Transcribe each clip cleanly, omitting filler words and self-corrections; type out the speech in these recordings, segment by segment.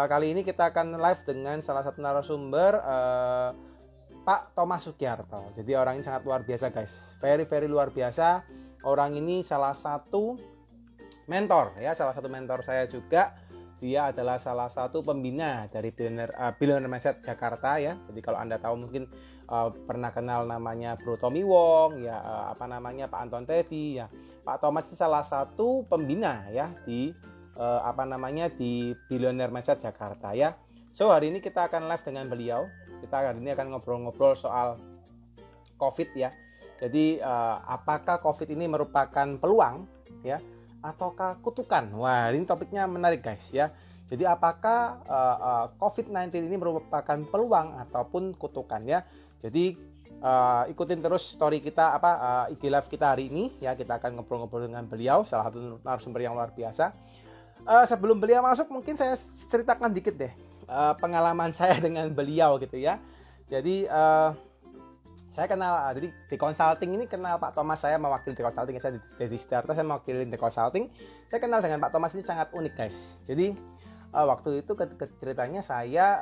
kali ini kita akan live dengan salah satu narasumber, Pak Thomas Sugiarto. Jadi orang ini sangat luar biasa guys, very luar biasa. Orang ini salah satu mentor ya, salah satu mentor saya juga. Dia adalah salah satu pembina dari Billionaire Mindset Jakarta ya. Jadi kalau Anda tahu mungkin pernah kenal namanya Bro Tommy Wong ya, Pak Anton Teddy ya. Pak Thomas itu salah satu pembina ya di di Billionaire Mindset Jakarta ya. So hari ini kita akan live dengan beliau. Kita hari ini akan ngobrol-ngobrol soal COVID ya. Jadi apakah COVID ini merupakan peluang ya ataukah kutukan? Wah, ini topiknya menarik guys ya. Jadi apakah COVID-19 ini merupakan peluang ataupun kutukan ya. Jadi ikutin terus story kita IG live kita hari ini ya. Kita akan ngobrol-ngobrol dengan beliau, salah satu narasumber yang luar biasa. Sebelum beliau masuk mungkin saya ceritakan dikit deh pengalaman saya dengan beliau gitu ya. Jadi saya kenal, jadi di consulting ini kenal Pak Thomas, saya mewakili di consulting, saya dari Siddhartha, saya mewakili di consulting. Saya kenal dengan Pak Thomas ini sangat unik guys. Jadi waktu itu ceritanya saya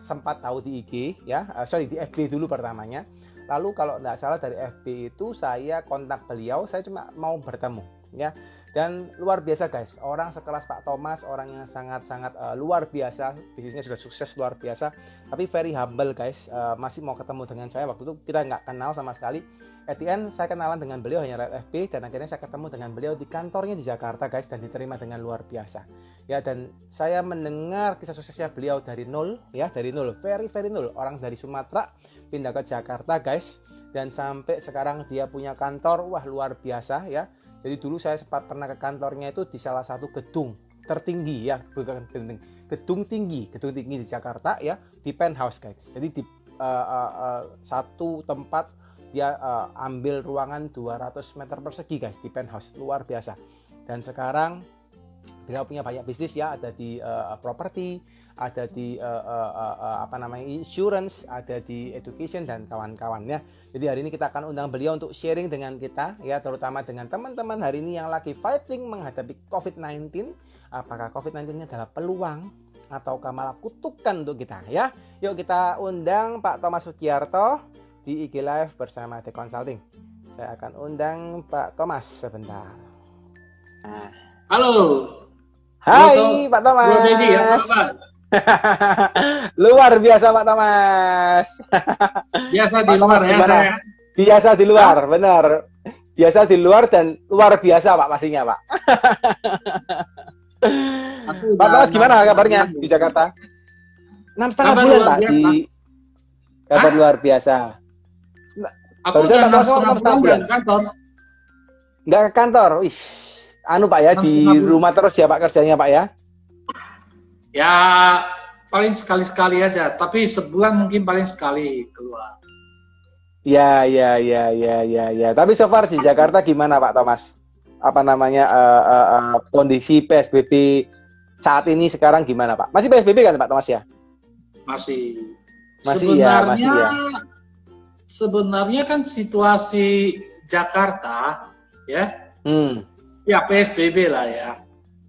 sempat tahu di IG ya, di FB dulu pertamanya. Lalu kalau nggak salah dari FB itu saya kontak beliau, saya cuma mau bertemu ya. Dan luar biasa guys, orang sekelas Pak Thomas, orang yang sangat-sangat luar biasa, bisnisnya sudah sukses luar biasa, tapi very humble guys, masih mau ketemu dengan saya. Waktu itu kita nggak kenal sama sekali. At the end saya kenalan dengan beliau hanya lewat FB, dan akhirnya saya ketemu dengan beliau di kantornya di Jakarta guys, dan diterima dengan luar biasa ya. Dan saya mendengar kisah suksesnya beliau dari nol ya, dari nol, very nol, orang dari Sumatera pindah ke Jakarta guys, dan sampai sekarang dia punya kantor, wah luar biasa ya. Jadi dulu saya sempat pernah ke kantornya itu di salah satu gedung tertinggi ya, bukan gedung tinggi di Jakarta ya, di penthouse guys. Jadi di satu tempat dia ambil ruangan 200 meter persegi guys, di penthouse, luar biasa. Dan sekarang beliau punya banyak bisnis ya, ada di properti, ada di insurance, ada di education dan kawan-kawannya. Jadi hari ini kita akan undang beliau untuk sharing dengan kita ya, terutama dengan teman-teman hari ini yang lagi fighting menghadapi COVID-19. Apakah COVID-19 ini adalah peluang ataukah malah kutukan untuk kita ya? Yuk kita undang Pak Thomas Sugiarto di IG Live bersama The Consulting. Saya akan undang Pak Thomas sebentar. Halo. Hai Pak Thomas. Bro Dedi, apa kabar? Luar biasa Pak Thomas. Biasa di luar ya saya. Biasa di luar, benar. Biasa di luar dan luar biasa Pak pastinya Pak. Pak Thomas gimana kabarnya di Jakarta? 6,5 bulan Pak di kabar luar biasa. Aku udah 6,5 bulan ke kantor. Nggak ke kantor, wih. Pak ya, di rumah terus ya Pak kerjanya Pak ya? Ya paling sekali-sekali aja, tapi sebulan mungkin paling sekali keluar. Ya. Tapi so far di Jakarta gimana Pak Thomas? Kondisi PSBB saat ini sekarang gimana Pak? Masih PSBB kan Pak Thomas ya? Masih ya. Sebenarnya kan situasi Jakarta ya. Ya PSBB lah ya.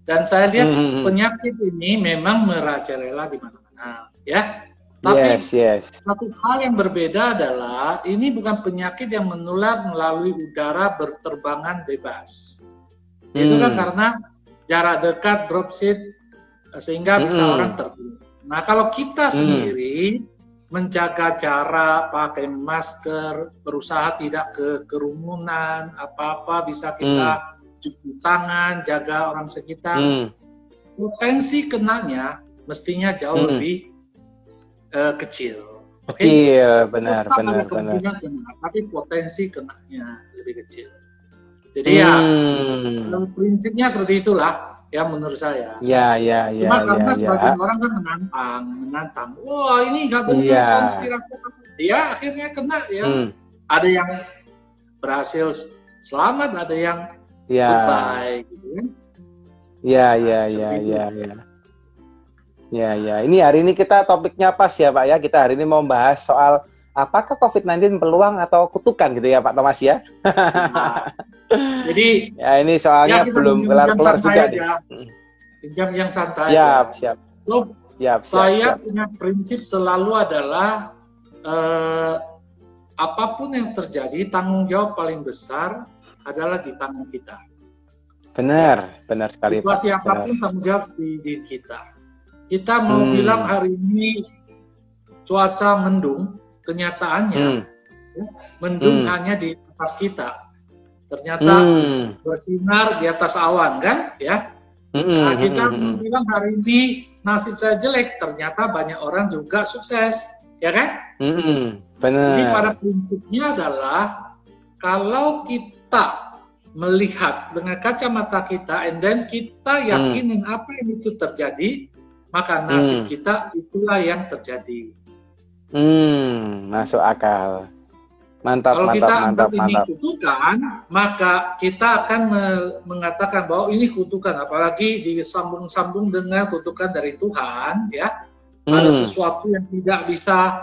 Dan saya lihat penyakit ini memang merajalela di mana-mana ya. Tapi satu hal yang berbeda adalah ini bukan penyakit yang menular melalui udara berterbangan bebas. Itu kan karena jarak dekat, dropship, sehingga bisa orang tertular. Nah kalau kita sendiri menjaga jarak, pakai masker, berusaha tidak ke kerumunan, apa-apa bisa kita cuci tangan, jaga orang sekitar, potensi kenanya mestinya jauh lebih kecil. Kecil, benar. Tapi potensi kenanya lebih kecil. Jadi prinsipnya seperti itulah ya menurut saya. Cuma karena sebagian orang kan menantang. Wah ini nggak benar konspirasi. Ya akhirnya kena ya. Ada yang berhasil selamat, ada yang goodbye gitu kan. Ini hari ini kita topiknya pas ya Pak ya. Kita hari ini mau bahas soal apakah COVID-19 peluang atau kutukan gitu ya Pak Thomas ya. Jadi ya ini soalnya belum kelar-kelar juga nih. Pinjam yang santai. Siap. So, saya punya prinsip selalu adalah apapun yang terjadi, tanggung jawab paling besar adalah di tangan kita. Benar sekali, Pak. Situasi apapun tanggung jawab di diri kita. Kita mau bilang hari ini cuaca mendung, kenyataannya mendung hanya di atas kita. Ternyata bersinar di atas awan, kan? Ya. Nah, kita bilang hari ini nasib saya jelek, ternyata banyak orang juga sukses, ya kan? Benar. Jadi pada prinsipnya adalah kalau kita melihat dengan kacamata kita, and then kita yakinin apa yang itu terjadi, maka nasib kita itulah yang terjadi. Masuk akal. Mantap. Kalau kita anggap ini kutukan, maka kita akan mengatakan bahwa ini kutukan, apalagi disambung-sambung dengan kutukan dari Tuhan, ya. Ada sesuatu yang tidak bisa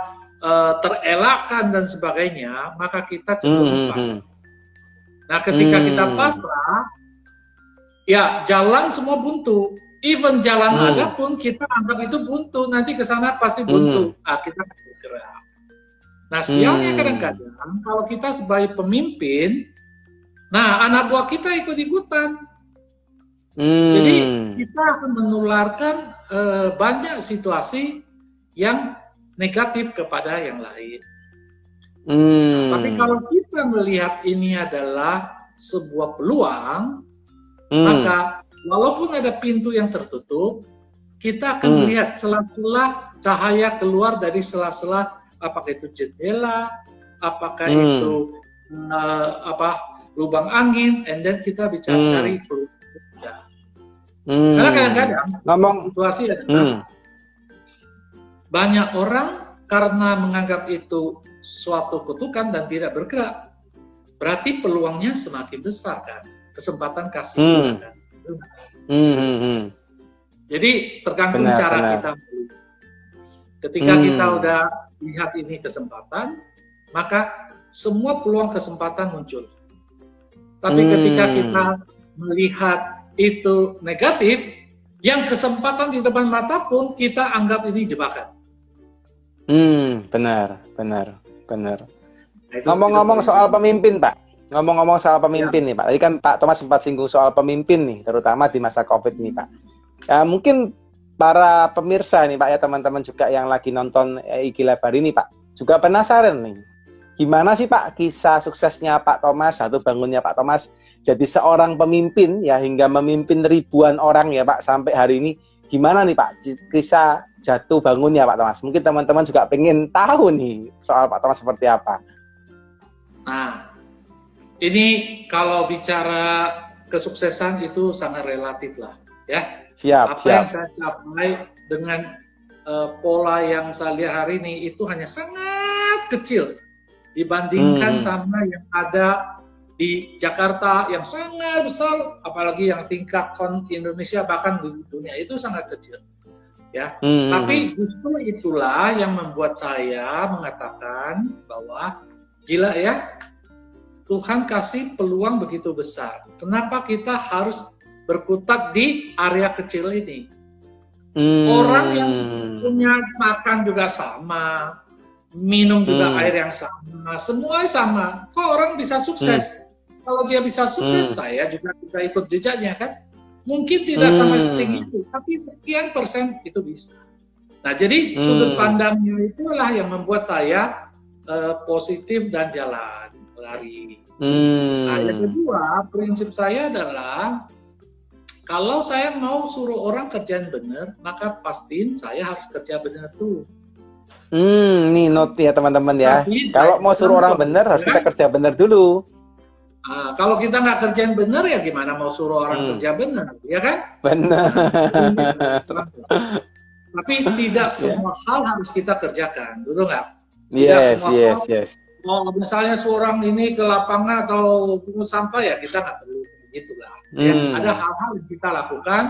terelakkan dan sebagainya, maka kita cenderung pasrah. Nah, ketika kita pasrah, ya jalan semua buntu. Even jalan ada pun kita anggap itu buntu, nanti ke sana pasti buntu. Kita bergerak. Nah, sialnya kadang-kadang kalau kita sebagai pemimpin, nah anak buah kita ikut-ikutan. Jadi kita akan menularkan banyak situasi yang negatif kepada yang lain. Tapi kalau kita melihat ini adalah sebuah peluang, maka walaupun ada pintu yang tertutup, kita akan melihat celah-celah cahaya keluar dari celah-celah, apakah itu jendela, apakah itu lubang angin, and then kita bisa cari peluang. Karena kadang-kadang situasi adalah banyak orang karena menganggap itu suatu kutukan dan tidak bergerak, berarti peluangnya semakin besar kan, kesempatan kasih kan. Jadi tergantung cara kita. Ketika kita udah lihat ini kesempatan, maka semua peluang kesempatan muncul. Tapi ketika kita melihat itu negatif, yang kesempatan di depan mata pun kita anggap ini jebakan. Benar. Ngomong-ngomong soal pemimpin, Pak. Ngomong-ngomong soal pemimpin nih, Pak. Tadi kan Pak Thomas sempat singgung soal pemimpin nih, terutama di masa COVID nih, Pak. Mungkin para pemirsa nih, Pak, ya teman-teman juga yang lagi nonton IG Live hari ini, Pak, juga penasaran nih. Gimana sih, Pak, kisah suksesnya Pak Thomas, atau bangunnya Pak Thomas jadi seorang pemimpin ya hingga memimpin ribuan orang ya, Pak, sampai hari ini. Gimana nih, Pak, kisah jatuh bangunnya Pak Thomas? Mungkin teman-teman juga pengen tahu nih soal Pak Thomas seperti apa. Nah, ini kalau bicara kesuksesan itu sangat relatif lah, ya. Apa yang saya capai dengan pola yang saya lihat hari ini itu hanya sangat kecil dibandingkan sama yang ada di Jakarta yang sangat besar, apalagi yang tingkat Indonesia bahkan di dunia itu sangat kecil, ya. Tapi justru itulah yang membuat saya mengatakan bahwa gila ya, Tuhan kasih peluang begitu besar. Kenapa kita harus berkutat di area kecil ini? Orang yang punya makan juga sama, minum juga air yang sama, semua sama. Kok orang bisa sukses? Kalau dia bisa sukses, saya juga bisa ikut jejaknya kan? Mungkin tidak sama setinggi itu, tapi sekian persen itu bisa. Nah, jadi sudut pandangnya itulah yang membuat saya positif dan jalan lari. Nah, yang kedua, prinsip saya adalah kalau saya mau suruh orang kerjaan benar, maka pastiin saya harus kerja benar tuh. Nih note ya teman-teman ya. Kalau mau suruh orang benar, harus kita kerja benar dulu. Nah, kalau kita nggak kerjain benar, ya gimana mau suruh orang kerja benar, ya kan? Benar. Tapi tidak semua hal harus kita kerjakan, betul nggak? Yes. Mau misalnya seorang ini ke lapangan atau pungut sampah, ya kita nggak perlu begitulah. Ya, ada hal-hal yang kita lakukan,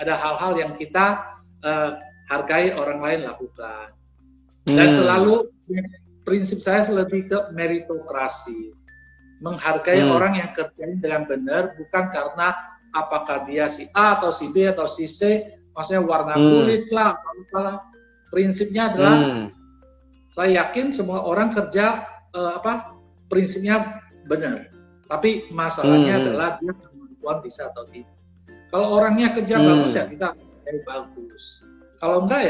ada hal-hal yang kita hargai orang lain lakukan. Dan selalu prinsip saya lebih ke meritokrasi. Menghargai orang yang kerjain dengan benar, bukan karena apakah dia si A atau si B atau si C, maksudnya warna kulit lah, apa. Prinsipnya adalah saya yakin semua orang kerja prinsipnya benar. Tapi masalahnya adalah dia kemampuan bisa atau tidak. Kalau orangnya kerja bagus ya kita kerja bagus. Kalau enggak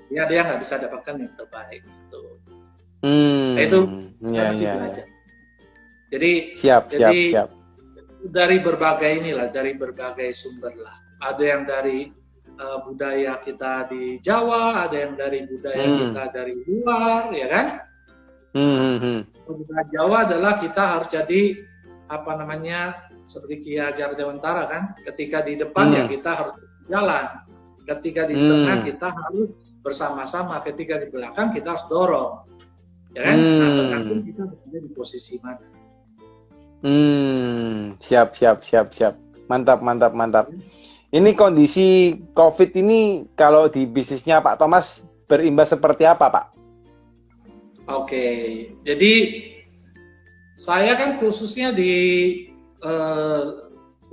ya dia nggak bisa dapatkan yang terbaik gitu. Nah, itu harus belajar. Jadi siap. Dari berbagai sumber lah. Ada yang dari budaya kita di Jawa, ada yang dari budaya kita dari luar, ya kan? Budaya Jawa adalah kita harus jadi seperti Ki Hajar Dewantara kan, ketika di depan ya kita harus jalan, ketika di tengah kita harus bersama-sama, ketika di belakang kita harus dorong, ya kan? Nah, tergantung kita berada di posisi mana. Siap. Mantap. Ini kondisi COVID ini kalau di bisnisnya Pak Thomas berimbas seperti apa, Pak? Oke, jadi saya kan khususnya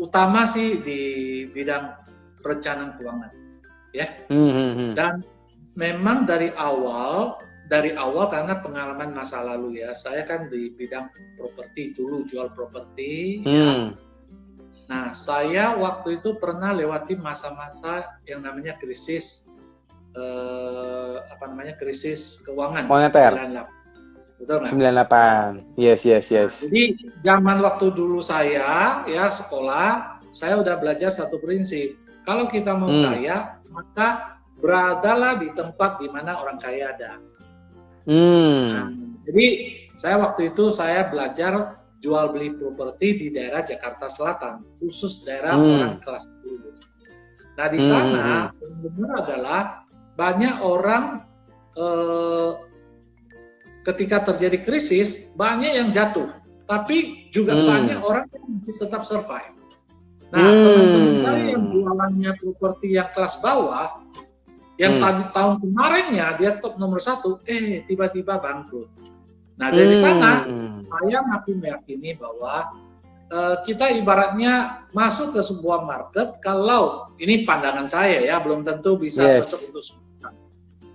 utama sih di bidang perencanaan keuangan, ya. Dan memang dari awal karena pengalaman masa lalu ya, saya kan di bidang properti dulu, jual properti. Ya. Nah, saya waktu itu pernah lewati masa-masa yang namanya krisis krisis keuangan moneter. 98. Betul nggak? 98. Yes. Jadi zaman waktu dulu saya ya sekolah, saya udah belajar satu prinsip. Kalau kita mau kaya, maka beradalah di tempat di mana orang kaya ada. Nah, jadi saya waktu itu belajar jual beli properti di daerah Jakarta Selatan, khusus daerah orang kelas 10. Nah, di sana benar adalah banyak orang ketika terjadi krisis, banyak yang jatuh, tapi juga banyak orang yang masih tetap survive. Nah, teman-teman saya yang jualannya properti yang kelas bawah, yang tahun kemarinnya dia top nomor 1, tiba-tiba bangkrut. Nah, dari sana saya makin meyakini bahwa kita ibaratnya masuk ke sebuah market, kalau ini pandangan saya ya, belum tentu bisa cocok untuk semua.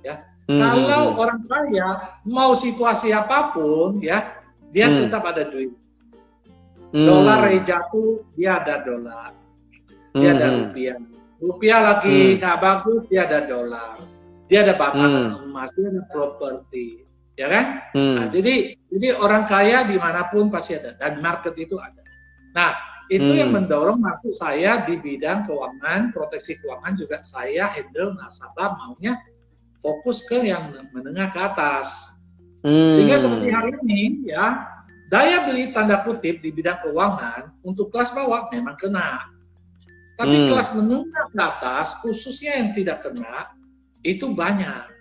Ya, kalau orang kaya mau situasi apapun ya, dia tetap ada duit. Dolar jatuh, dia ada dolar, dia ada rupiah. Rupiah lagi nggak bagus, dia ada dolar, dia ada batangan emas, dia ada properti. Ya kan? Nah, jadi orang kaya dimanapun pasti ada, dan market itu ada. Nah, itu yang mendorong masuk saya di bidang keuangan, proteksi keuangan juga saya handle nasabah maunya fokus ke yang menengah ke atas. Sehingga seperti hari ini ya, daya beli tanda kutip di bidang keuangan untuk kelas bawah memang kena. Tapi kelas menengah ke atas, khususnya yang tidak kena, itu banyak.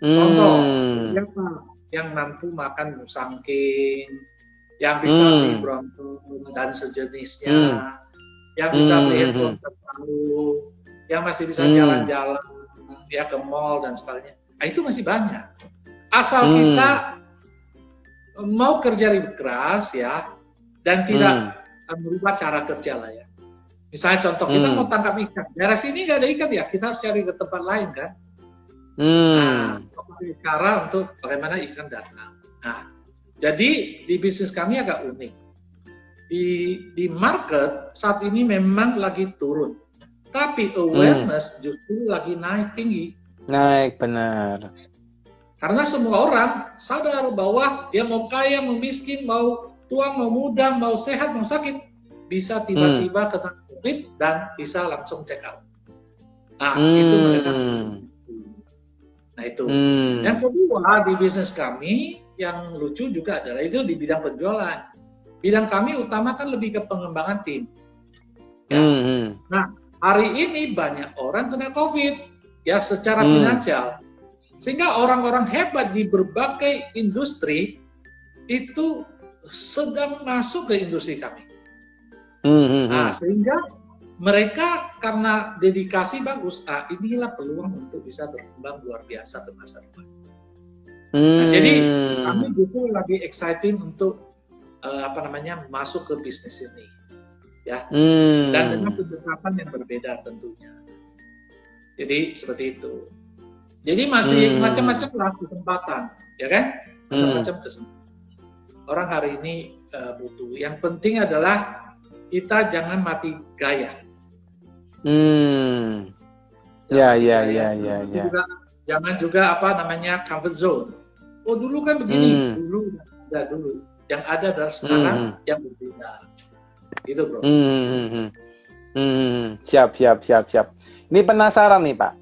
Contoh, yang mampu makan musangking, yang bisa beli Bronto dan sejenisnya, yang bisa beli handphone terbaru, yang masih bisa jalan-jalan, ya ke mall dan sebagainya. Nah, itu masih banyak. Asal kita mau kerja lebih keras ya, dan tidak merubah cara kerja lah ya. Misalnya contoh, kita mau tangkap ikan, daerah sini nggak ada ikan ya, kita harus cari ke tempat lain kan. Nah, cara untuk bagaimana ikan datang. Nah, jadi di bisnis kami agak unik. Di market saat ini memang lagi turun, tapi awareness justru lagi naik tinggi. Naik, benar. Karena semua orang sadar bahwa dia mau kaya, mau miskin, mau tua, mau muda, mau sehat, mau sakit, bisa tiba-tiba kena COVID dan bisa langsung check out. Nah, itu mereka. Nah, itu. Yang kedua, di bisnis kami yang lucu juga adalah itu di bidang penjualan. Bidang kami utama kan lebih ke pengembangan tim. Ya. Nah, hari ini banyak orang kena COVID ya secara finansial. Sehingga orang-orang hebat di berbagai industri itu sedang masuk ke industri kami. Nah, sehingga mereka karena dedikasi bagus, inilah peluang untuk bisa berkembang luar biasa di masa depan. Nah, jadi kami justru lagi exciting untuk masuk ke bisnis ini. ya, dan dengan pendekatan yang berbeda tentunya. Jadi seperti itu. Jadi masih macam-macam lah kesempatan, ya kan? Macam-macam kesempatan. Orang hari ini butuh. Yang penting adalah kita jangan mati gaya. Ya. Jangan juga comfort zone. Oh dulu kan begini, dulu. Yang ada adalah sekarang yang berbeda. Gitu bro. Siap. Ini penasaran nih Pak.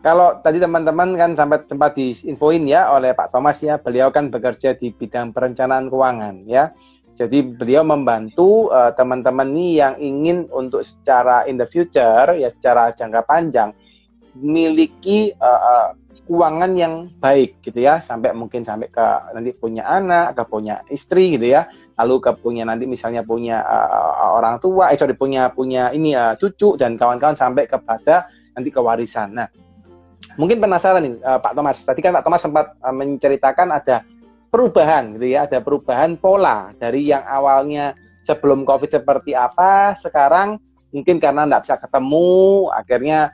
Kalau tadi teman-teman kan sempat diinfoin ya oleh Pak Thomas ya, beliau kan bekerja di bidang perencanaan keuangan ya. Jadi beliau membantu teman-teman nih yang ingin untuk secara in the future ya, secara jangka panjang memiliki keuangan yang baik gitu ya, sampai ke nanti punya anak, ke punya istri gitu ya, lalu ke punya nanti misalnya punya orang tua, punya ini cucu dan kawan-kawan sampai kepada nanti kewarisan. Nah, mungkin penasaran nih Pak Thomas. Tadi kan Pak Thomas sempat menceritakan ada perubahan gitu ya, ada perubahan pola dari yang awalnya sebelum COVID seperti apa, sekarang mungkin karena nggak bisa ketemu, akhirnya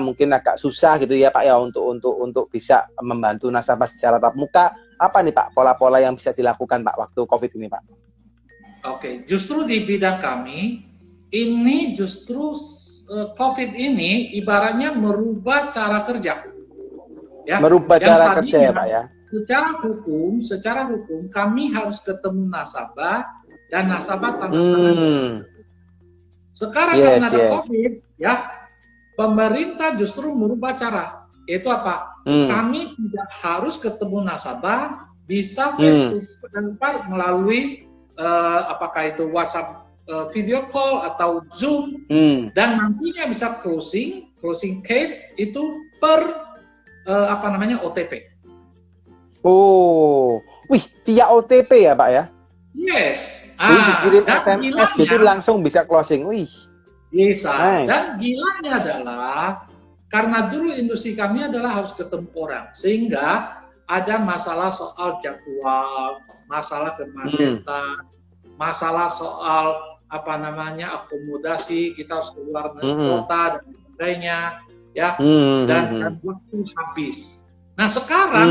mungkin agak susah gitu ya Pak ya untuk bisa membantu nasabah secara tatap muka. Apa nih Pak pola-pola yang bisa dilakukan Pak waktu COVID ini Pak? Oke, justru di bidang kami ini justru COVID ini ibaratnya merubah cara kerja. Ya, merubah cara kerja ya Pak ya. Secara hukum kami harus ketemu nasabah dan nasabah tanda tangan. Sekarang karena ada COVID ya, pemerintah justru merubah cara. Itu apa? Kami tidak harus ketemu nasabah, bisa face to face melalui apakah itu WhatsApp video call atau Zoom, dan nantinya bisa closing case itu per OTP. Oh, via OTP ya Pak ya? Yes. Jadi dikirim SMS gitu langsung bisa closing. Bisa. Nice. Dan gilanya adalah karena dulu industri kami adalah harus ketemu orang, sehingga ada masalah soal jadwal, masalah kemacetan, masalah soal akomodasi, kita harus keluar kota dan sebagainya, ya, dan waktu habis. Nah sekarang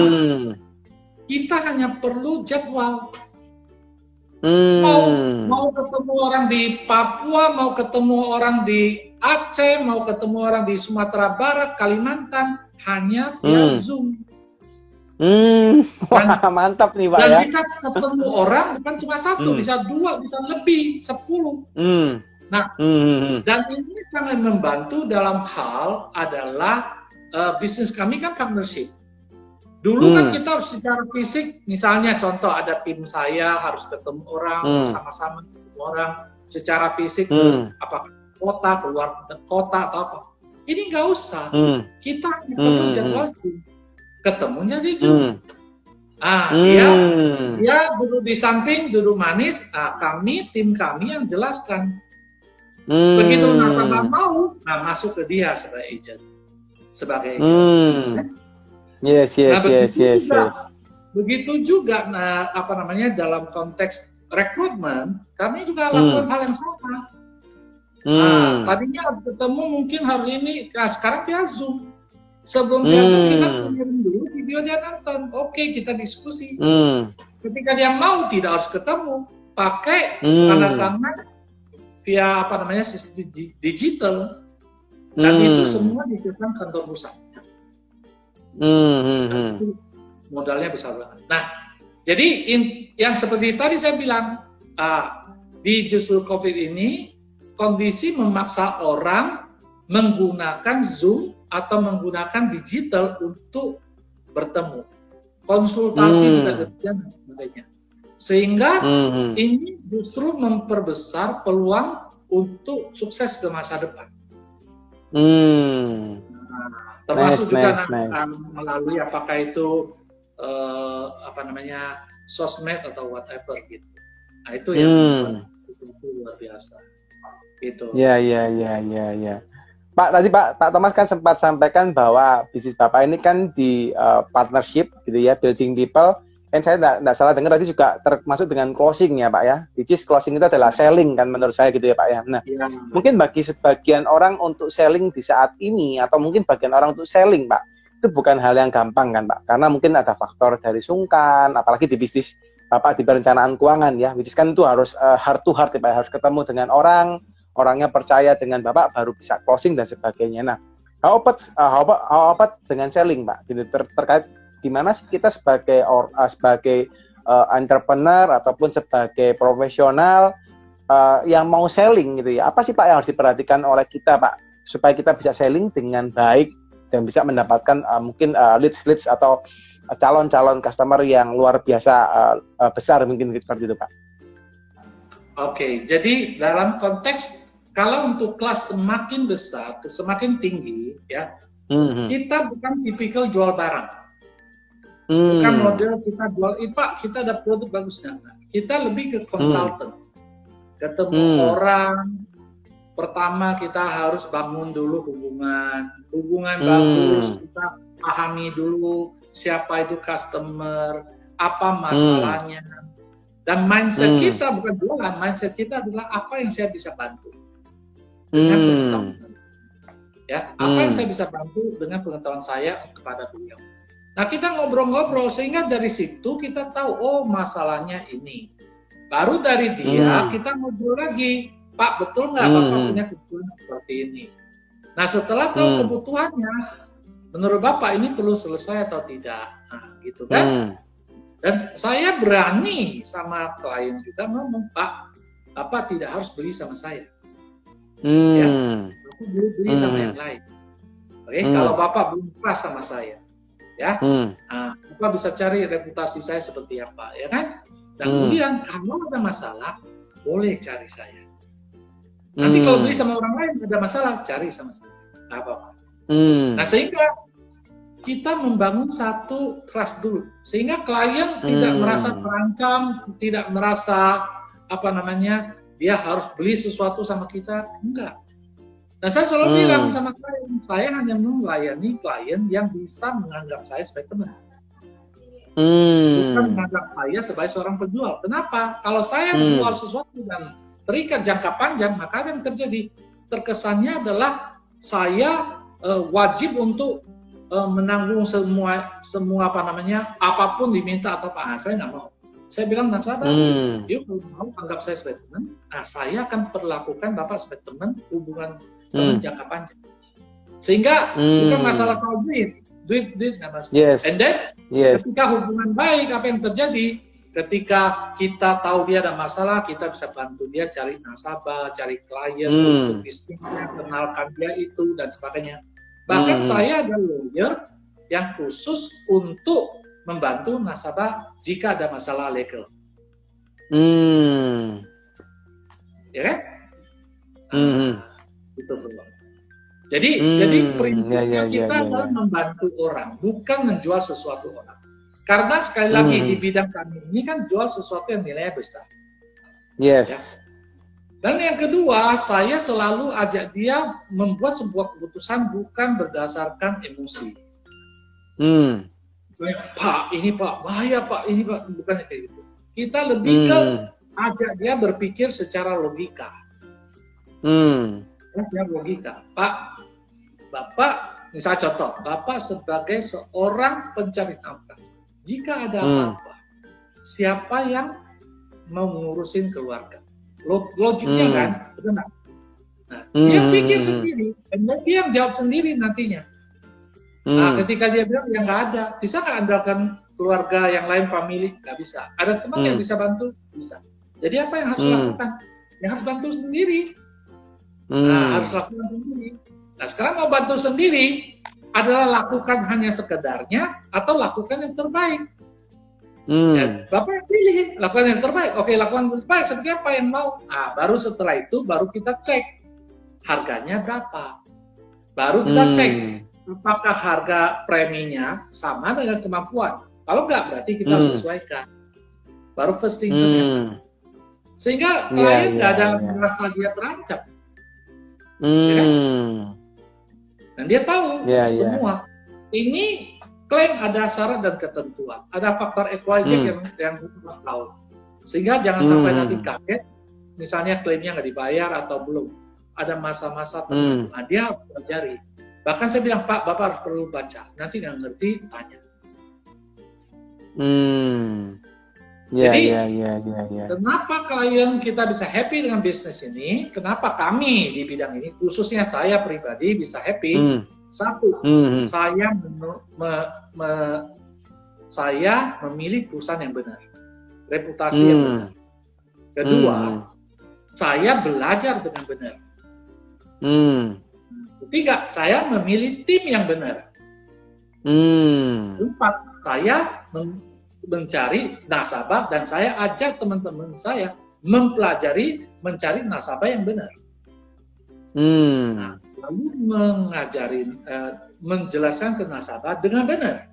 kita hanya perlu jadwal. Mau ketemu orang di Papua, mau ketemu orang di Aceh, mau ketemu orang di Sumatera Barat, Kalimantan, hanya via Zoom. Mantap nih Pak dan ya. Dan bisa ketemu orang bukan cuma satu, bisa 2, bisa lebih, 10. Nah, dan ini sangat membantu dalam hal adalah bisnis kami kan partnership. Dulu kan kita harus secara fisik, misalnya contoh ada tim saya harus ketemu orang, sama-sama ketemu orang secara fisik, apakah kota, keluar kota atau apa. Ini nggak usah, kita ketemu jadwal Zoom, ketemunya di Zoom. Dia duduk di samping, duduk manis, tim kami yang jelaskan. Begitu nasabah mau, masuk ke dia sebagai agent. Yes. Begitu juga dalam konteks rekrutmen, kami juga lakukan hal yang sama. Tadinya harus ketemu, mungkin hari ini, sekarang via Zoom. Sebelum via Zoom kita kirim dulu video dia nonton, oke kita diskusi. Ketika dia mau tidak harus ketemu, pakai tanda tangan via sistem digital, dan itu semua disiapkan kantor pusat. Modalnya besar banget. Nah, jadi yang seperti tadi saya bilang, di justru COVID ini kondisi memaksa orang menggunakan Zoom atau menggunakan digital untuk bertemu, konsultasi juga dan sebagainya, sehingga ini justru memperbesar peluang untuk sukses ke masa depan. Termasuk juga melalui apakah itu sosmed atau whatever gitu. Nah itu yang situasi luar biasa. Gitu. Ya. Pak, tadi Pak Thomas kan sempat sampaikan bahwa bisnis Bapak ini kan di partnership gitu ya, building people kan saya tidak salah dengar tadi juga termasuk dengan closing ya Pak ya. Which is closing itu adalah selling kan menurut saya gitu ya Pak ya. Nah, mungkin bagi sebagian orang untuk selling di saat ini atau mungkin bagian orang untuk selling Pak, itu bukan hal yang gampang kan Pak. Karena mungkin ada faktor dari sungkan, apalagi di bisnis Bapak di perencanaan keuangan ya. Which is kan itu harus heart to heart ya Pak, harus ketemu dengan orang, orangnya percaya dengan Bapak baru bisa closing dan sebagainya. Nah, how about dengan selling Pak? Gitu, terkait gimana sih kita sebagai entrepreneur ataupun sebagai profesional yang mau selling gitu ya, apa sih Pak yang harus diperhatikan oleh kita Pak supaya kita bisa selling dengan baik dan bisa mendapatkan mungkin leads atau calon-calon customer yang luar biasa besar mungkin seperti itu Pak. Oke, jadi dalam konteks kalau untuk kelas semakin besar, semakin tinggi ya, kita bukan tipikal jual barang. Bukan model kita jual, Pak, kita ada produk bagus nggak? Kita lebih ke konsultan. Ketemu orang, pertama kita harus bangun dulu hubungan bagus, kita pahami dulu siapa itu customer, apa masalahnya. Dan mindset kita bukan jualan, mindset kita adalah apa yang saya bisa bantu. Dengan pengetahuan saya. Ya, apa yang saya bisa bantu dengan pengetahuan saya kepada beliau. Nah, kita ngobrol-ngobrol sehingga dari situ kita tahu, oh masalahnya ini. Baru dari dia kita ngobrol lagi, Pak betul nggak Bapak punya kebutuhan seperti ini. Nah, setelah tahu kebutuhannya, menurut Bapak ini perlu selesai atau tidak. Nah, gitu kan. Dan saya berani sama klien juga ngomong, Pak, Bapak tidak harus beli sama saya. Ya, Bapak beli sama yang lain. Oke, kalau Bapak belum pas sama saya. Ya, nah, Bapak bisa cari reputasi saya seperti apa, ya kan? Dan kemudian kalau ada masalah, boleh cari saya. Nanti kalau beli sama orang lain ada masalah, cari sama saya. Nah, apa-apa. Nah, sehingga kita membangun satu trust dulu, sehingga klien tidak merasa terancam, tidak merasa dia harus beli sesuatu sama kita, enggak. Nah, saya selalu bilang sama klien, saya hanya melayani klien yang bisa menganggap saya sebagai teman. Bukan menganggap saya sebagai seorang penjual. Kenapa? Kalau saya menjual sesuatu dan terikat jangka panjang, maka apa yang terjadi? Terkesannya adalah saya wajib untuk menanggung semua apapun diminta atau apa. Saya nggak mau. Saya bilang, nasabah, yuk mau anggap saya sebagai teman, nah saya akan perlakukan Bapak sebagai teman, hubungan teman jangka panjang. Sehingga bukan masalah soal duit nggak masalah. Yes. And then ketika hubungan baik, apa yang terjadi? Ketika kita tahu dia ada masalah, kita bisa bantu dia cari nasabah, cari klien untuk bisnisnya, kenalkan dia itu dan sebagainya. Bahkan saya ada lawyer yang khusus untuk membantu nasabah jika ada masalah legal. Ya kan? Itu belum. Jadi prinsipnya kita adalah membantu orang, bukan menjual sesuatu orang. Karena sekali lagi di bidang kami ini kan jual sesuatu yang nilainya besar. Yes. Ya? Dan yang kedua, saya selalu ajak dia membuat sebuah keputusan bukan berdasarkan emosi. Misalnya, Pak, ini Pak, bahaya Pak, ini Pak, bukan kayak gitu. Kita lebih ke ajak dia berpikir secara logika. Secara logika. Pak, Bapak, misalnya contoh, Bapak sebagai seorang pencari nafkah, jika ada apa-apa, siapa yang mau ngurusin keluarga? Logiknya kan, betul nggak? Nah, dia pikir sendiri, dan dia yang jawab sendiri nantinya. Nah, ketika dia bilang ya nggak ada, bisa nggak andalkan keluarga yang lain, family? Nggak bisa. Ada teman yang bisa bantu? Bisa. Jadi apa yang harus lakukan? Yang harus bantu sendiri. Nah, harus lakukan sendiri. Nah, sekarang mau bantu sendiri adalah lakukan hanya sekedarnya atau lakukan yang terbaik. Ya, Bapak yang pilih, lakukan yang terbaik. Oke, lakukan yang terbaik. Seperti apa yang mau? Nah, baru setelah itu baru kita cek harganya berapa. Baru kita cek apakah harga preminya sama dengan kemampuan. Kalau enggak, berarti kita sesuaikan. Baru first thing first. Sehingga klien nggak ada merasa dia terancam. Ya kan? Dan dia tahu semua. Ini klaim ada syarat dan ketentuan, ada faktor XYZ yang kita tahu, sehingga jangan sampai nanti kaget, misalnya klaimnya nggak dibayar atau belum, ada masa-masa tertentu, nah, dia harus pelajari. Bahkan saya bilang, Pak, Bapak harus perlu baca, nanti nggak ngerti, tanya. Jadi, kenapa klien kita bisa happy dengan bisnis ini? Kenapa kami di bidang ini, khususnya saya pribadi bisa happy? Satu, saya memilih perusahaan yang benar, reputasi yang benar. Kedua, saya belajar dengan benar. Ketiga, saya memilih tim yang benar. Empat, saya mencari nasabah dan saya ajak teman-teman saya mempelajari mencari nasabah yang benar. Nah, lalu menjelaskan ke nasabah dengan benar.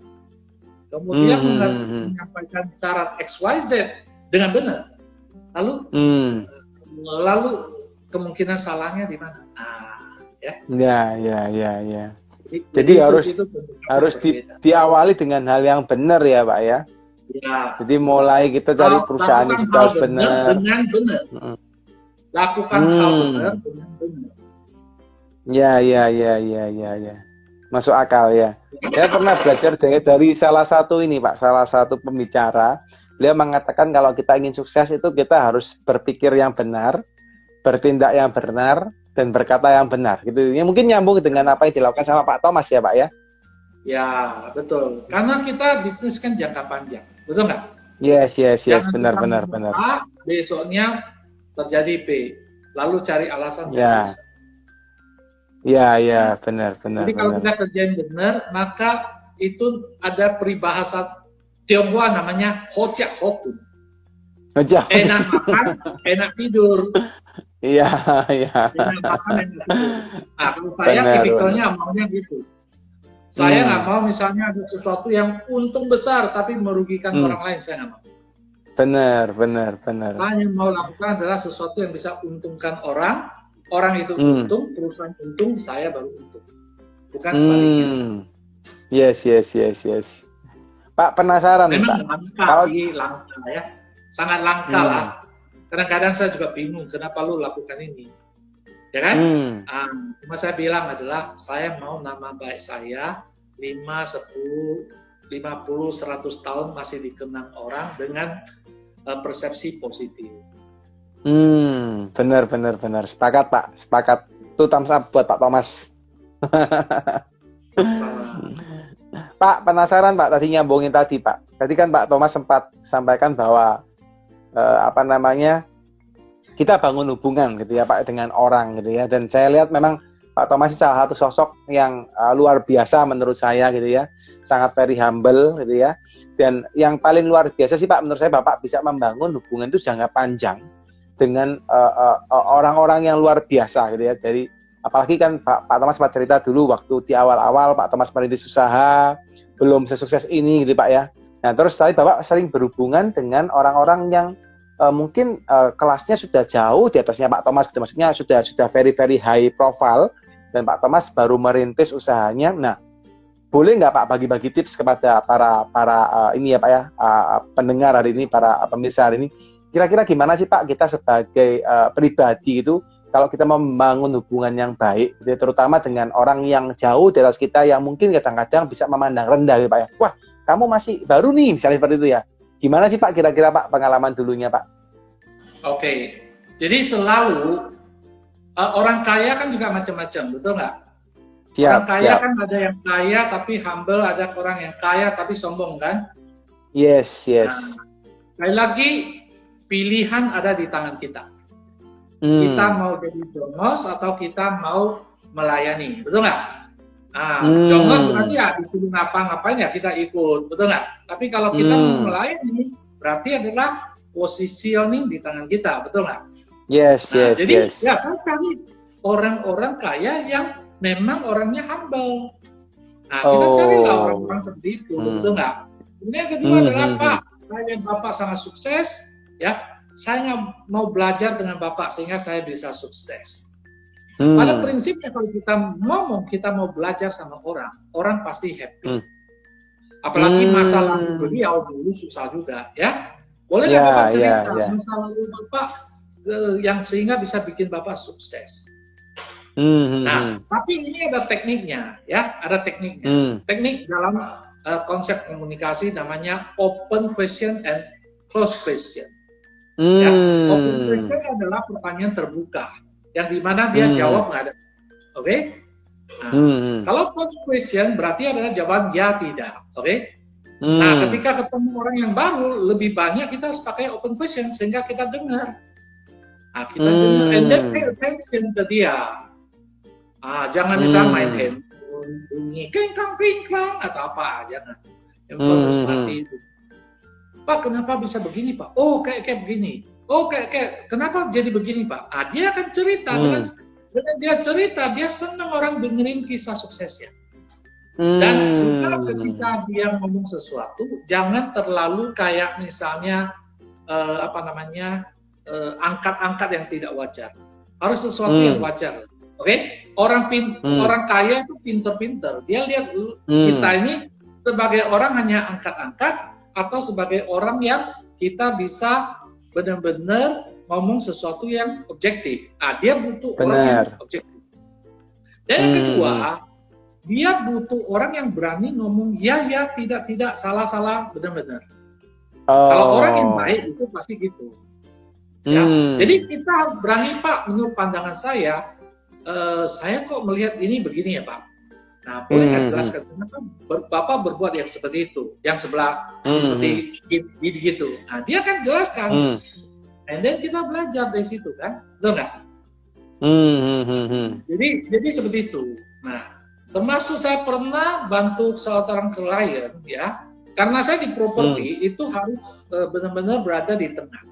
Kemudian menyampaikan syarat XYZ dengan benar. Lalu kemungkinan salahnya di mana? Ya. Jadi harus diawali dengan hal yang benar ya, Pak ya. Ya. Jadi mulai kita cari perusahaan yang sudah harus benar. Dengan benar. Lakukan hal benar dengan benar. Ya. Masuk akal ya. Saya pernah belajar dari salah satu pembicara. Beliau mengatakan kalau kita ingin sukses itu kita harus berpikir yang benar, bertindak yang benar, dan berkata yang benar. Gitu. Ya, mungkin nyambung dengan apa yang dilakukan sama Pak Thomas ya, Pak ya. Ya, betul. Karena kita bisnis kan jangka panjang. Betul nggak? Yes. Benar. A, besoknya terjadi B. Lalu cari alasan. Ya, benar. Jadi kalau kita kerjain benar, maka itu ada peribahasa Tionghoa namanya hojak hoku. Enak makan, enak tidur. Iya. Enak makan, enak tidur. Nah, kalau saya tipikalnya maunya gitu. Saya nggak mau misalnya ada sesuatu yang untung besar tapi merugikan orang lain, saya nggak mau. Benar. Saya yang mau lakukan adalah sesuatu yang bisa untungkan orang itu untung, perusahaan untung, saya baru untung. Bukan sebaliknya. Yes. Pak, penasaran nih, Pak. Memang langka ya. Sangat langka lah. Kadang-kadang saya juga bingung kenapa lu lakukan ini. Ya kan? Cuma saya bilang adalah saya mau nama baik saya 5, 10, 50, 100 tahun masih dikenang orang dengan persepsi positif. Benar. Sepakat, Pak. Sepakat. Itu thumbs up buat Pak Thomas. Pak, penasaran Pak, tadi nyambungin tadi Pak. Tadi kan Pak Thomas sempat sampaikan bahwa kita bangun hubungan gitu ya Pak dengan orang gitu ya. Dan saya lihat memang Pak Thomas salah satu sosok yang luar biasa menurut saya gitu ya. Sangat very humble gitu ya. Dan yang paling luar biasa sih Pak, menurut saya Bapak bisa membangun hubungan itu jangka panjang dengan orang-orang yang luar biasa gitu ya. Dari apalagi kan Pak Thomas sempat cerita dulu waktu di awal-awal Pak Thomas merintis usaha belum sesukses ini gitu Pak ya. Nah terus tadi Bapak sering berhubungan dengan orang-orang yang mungkin kelasnya sudah jauh di atasnya Pak Thomas, gitu. Maksudnya sudah very very high profile dan Pak Thomas baru merintis usahanya. Nah boleh nggak Pak bagi-bagi tips kepada para ini ya Pak ya pendengar hari ini, para pemirsa hari ini, kira-kira gimana sih Pak kita sebagai pribadi itu kalau kita membangun hubungan yang baik, gitu, terutama dengan orang yang jauh di atas kita yang mungkin kadang-kadang bisa memandang rendah gitu Pak ya. Wah, kamu masih baru nih, misalnya seperti itu ya. Gimana sih Pak kira-kira Pak pengalaman dulunya Pak? Oke, jadi selalu orang kaya kan juga macam-macam, betul nggak? Orang kaya kan ada yang kaya tapi humble, ada orang yang kaya tapi sombong kan? Yes. Nah, sekali lagi pilihan ada di tangan kita. Kita mau jadi jongos atau kita mau melayani, betul nggak? Nah, jongos berarti ya disuruh ngapa-ngapain ya kita ikut, betul nggak? Tapi kalau kita mau melayani, berarti adalah positioning di tangan kita, betul nggak? Yes. Jadi ya saya cari orang-orang kaya yang memang orangnya humble. Nah, kita carilah orang-orang seperti itu, betul nggak? Kemudian yang kedua adalah Pak, Bapak sangat sukses, ya. Saya mau belajar dengan Bapak sehingga saya bisa sukses. Pada prinsipnya kalau kita mau belajar sama orang pasti happy. Apalagi masa lalu beliau dulu susah juga, ya. Boleh nggak Bapak cerita masa lalu Bapak yang sehingga bisa bikin Bapak sukses? Nah, tapi ini ada tekniknya, ya, ada tekniknya. Teknik dalam konsep komunikasi namanya open question and close question. Ya, open question adalah pertanyaan terbuka, yang dimana dia jawab nggak ada, oke? Nah, kalau close question berarti adalah jawaban ya tidak, oke? Nah, ketika ketemu orang yang baru, lebih banyak kita harus pakai open question sehingga kita dengar. Nah, kita dengar, and then pay attention ke dia. Jangan bisa main handphone, bunyi kingklang atau apa, jangan. Handphone harus mati itu. Pak, kenapa bisa begini, Pak? Oh, kayak begini. Oh, kayak kenapa jadi begini, Pak? Dia akan cerita dengan dia cerita, dia senang orang dengerin kisah suksesnya. Dan juga ketika dia ngomong sesuatu, jangan terlalu kayak misalnya angkat-angkat yang tidak wajar. Harus sesuatu yang wajar. Oke? Orang kaya itu pinter-pinter. Dia lihat kita ini sebagai orang hanya angkat-angkat atau sebagai orang yang kita bisa benar-benar ngomong sesuatu yang objektif. Dia butuh orang yang objektif. Dan yang kedua, dia butuh orang yang berani ngomong ya, tidak, salah, benar-benar. Kalau orang yang baik itu pasti gitu. Ya. Jadi kita harus berani, Pak, menurut pandangan saya kok melihat ini begini ya, Pak. Nah, boleh nggak jelaskan kenapa Bapak berbuat yang seperti itu, yang sebelah seperti gitu. Nah, dia kan jelaskan. And then kita belajar dari situ kan, betul nggak? Jadi seperti itu. Nah, termasuk saya pernah bantu seorang klien, ya, karena saya di properti itu harus benar-benar berada di tengah,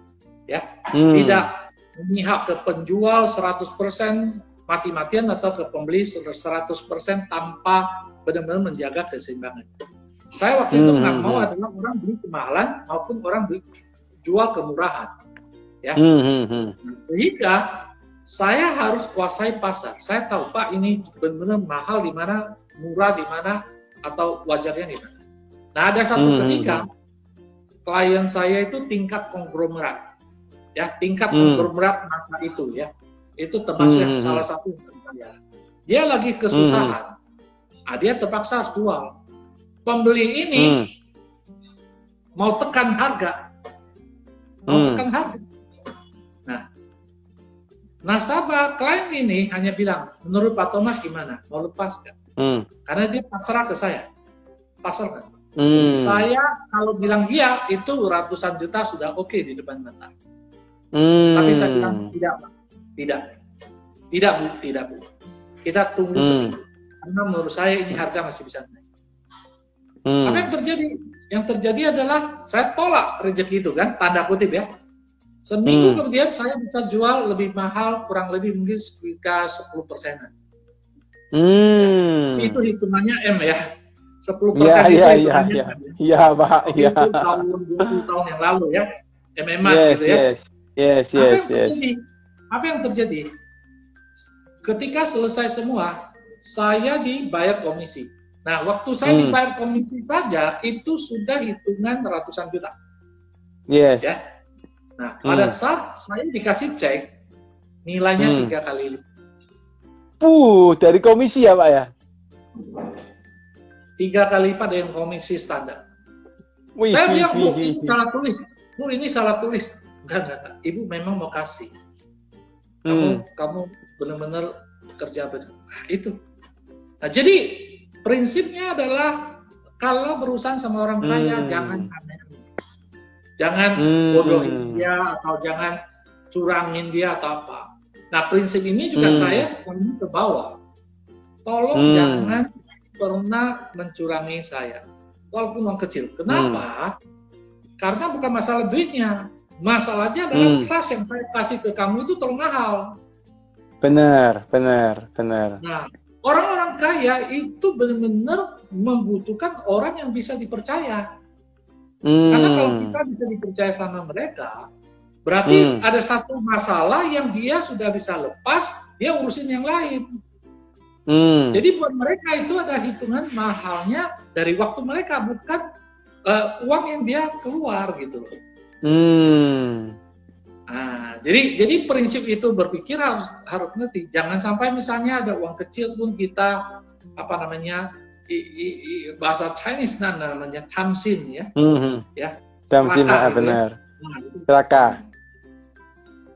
ya, tidak memihak ke penjual 100% mati-matian atau ke pembeli 100% tanpa benar-benar menjaga keseimbangan. Saya waktu itu nggak mau adalah orang beli kemahalan maupun orang beli jual kemurahan. Ya, sehingga saya harus kuasai pasar. Saya tahu, Pak, ini benar-benar mahal di mana, murah di mana, atau wajarnya di mana. Nah, ada satu ketika klien saya itu tingkat konglomerat, ya, tingkat konglomerat masa itu, ya, itu termasuk yang salah satu yang dia lagi kesusahan. Dia terpaksa harus jual. Pembeli ini mau tekan harga, nasabah klien ini hanya bilang, menurut Pak Thomas gimana? Mau lepas nggak? Karena dia pasrah ke saya. Pasrah kan? Saya kalau bilang iya, itu ratusan juta sudah oke di depan mata. Tapi saya bilang tidak, Bu. Kita tunggu sedikit. Karena menurut saya ini harga masih bisa naik. Apa yang terjadi? Yang terjadi adalah saya tolak rezeki itu kan, tanda kutip ya. Seminggu kemudian saya bisa jual lebih mahal, kurang lebih mungkin sekitar 10%. Itu hitungannya M ya. 10% itu hitungannya M. Iya, Pak. Itu tahun 20 tahun yang lalu ya. MMA gitu ya. Yes. Apa yang terjadi? Ketika selesai semua, saya dibayar komisi. Nah, waktu saya dibayar komisi saja, itu sudah hitungan ratusan juta. Yes. Ya. Nah, pada saat saya dikasih cek, nilainya 3 kali lipat. Dari komisi ya, Pak ya? 3 kali lipat dengan komisi standar. Saya bilang, Bu, ini salah tulis. Bu, ini salah tulis. Enggak. Ibu memang mau kasih. Kamu benar-benar kerja benar. Nah, itu. Nah, jadi prinsipnya adalah kalau berurusan sama orang kaya, jangan aneh. Jangan bodohin dia atau jangan curangin dia atau apa. Nah, prinsip ini juga saya ingin ke bawah. Tolong jangan pernah mencurangi saya. Walaupun uang kecil. Kenapa? Karena bukan masalah duitnya. Masalahnya adalah trust yang saya kasih ke kamu itu terlalu mahal. Benar. Nah, orang-orang kaya itu benar-benar membutuhkan orang yang bisa dipercaya. Karena kalau kita bisa dipercaya sama mereka, berarti ada satu masalah yang dia sudah bisa lepas, dia urusin yang lain. Jadi buat mereka itu ada hitungan mahalnya dari waktu mereka, bukan uang yang dia keluar gitu loh. Nah, jadi prinsip itu berpikir harus ngerti. Jangan sampai misalnya ada uang kecil pun kita bahasa Chinese namanya tamsin ya. Ya. Tamsin benar. Celaka.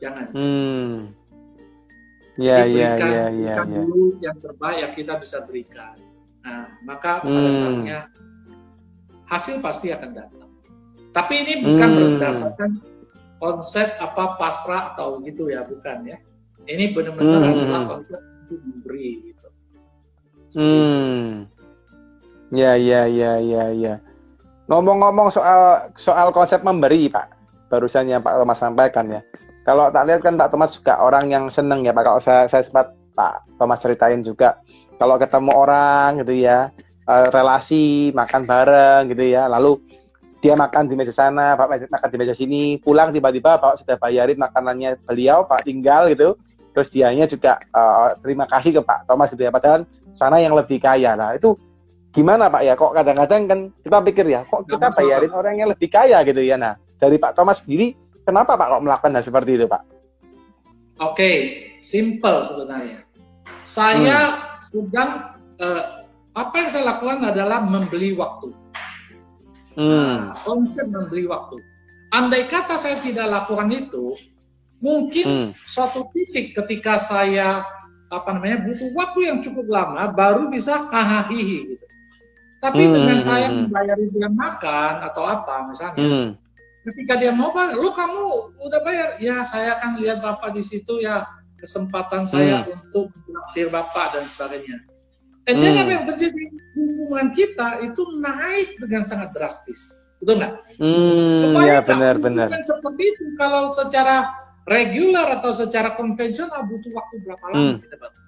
Jangan. Ya. Dulu yang terbaik yang kita bisa berikan. Nah, maka pada saatnya hasil pasti akan datang. Tapi ini bukan berdasarkan konsep pasrah atau gitu ya, bukan ya. Ini benar-benar adalah konsep untuk memberi gitu. Ya. Ngomong-ngomong soal konsep memberi, Pak. Barusan yang Pak Thomas sampaikan ya. Kalau tak lihat kan Pak Thomas juga orang yang seneng ya Pak. Kalau saya sempat Pak Thomas ceritain juga. Kalau ketemu orang gitu ya, relasi, makan bareng gitu ya. Lalu dia makan di meja sana, Pak makan di meja sini. Pulang tiba-tiba Pak sudah bayarin makanannya beliau, Pak tinggal gitu. Terus dianya juga terima kasih ke Pak Thomas gitu ya. Padahal sana yang lebih kaya. Nah itu gimana Pak ya? Kok kadang-kadang kan kita pikir ya, kok kita bayarin orang yang lebih kaya gitu ya. Nah dari Pak Thomas sendiri, kenapa Pak kok melakukan hal seperti itu, Pak? Oke, simple sebenarnya. Saya sedang apa yang saya lakukan adalah membeli waktu. Konsep membeli waktu. Andai kata saya tidak lakukan itu, mungkin suatu titik ketika saya butuh waktu yang cukup lama baru bisa hahaha gitu. Tapi dengan saya membayari dia makan atau apa misalnya. Ketika dia mau, Pak, lu kamu udah bayar? Ya, saya akan lihat Bapak di situ ya, kesempatan saya untuk menraktir Bapak dan sebagainya. Dan apa yang terjadi? Hubungan kita itu naik dengan sangat drastis. Betul nggak? Ya, benar. Seperti itu, kalau secara reguler atau secara konvensional butuh waktu berapa lama kita Bapak?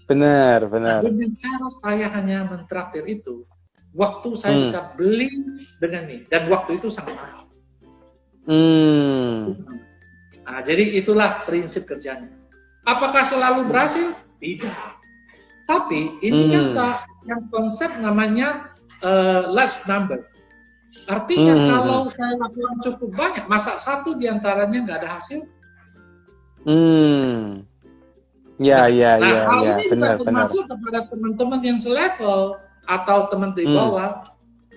Benar. Nah, dengan cara saya hanya mentraktir itu, waktu saya bisa beli dengan ini. Dan waktu itu sangat mahal. Nah, jadi itulah prinsip kerjanya. Apakah selalu berhasil? Tidak. Tapi ini kan yang konsep namanya last number. Artinya kalau saya lakukan cukup banyak, masa satu diantaranya nggak ada hasil? Ya. Hal ini juga termasuk kepada teman-teman yang selevel atau teman di bawah.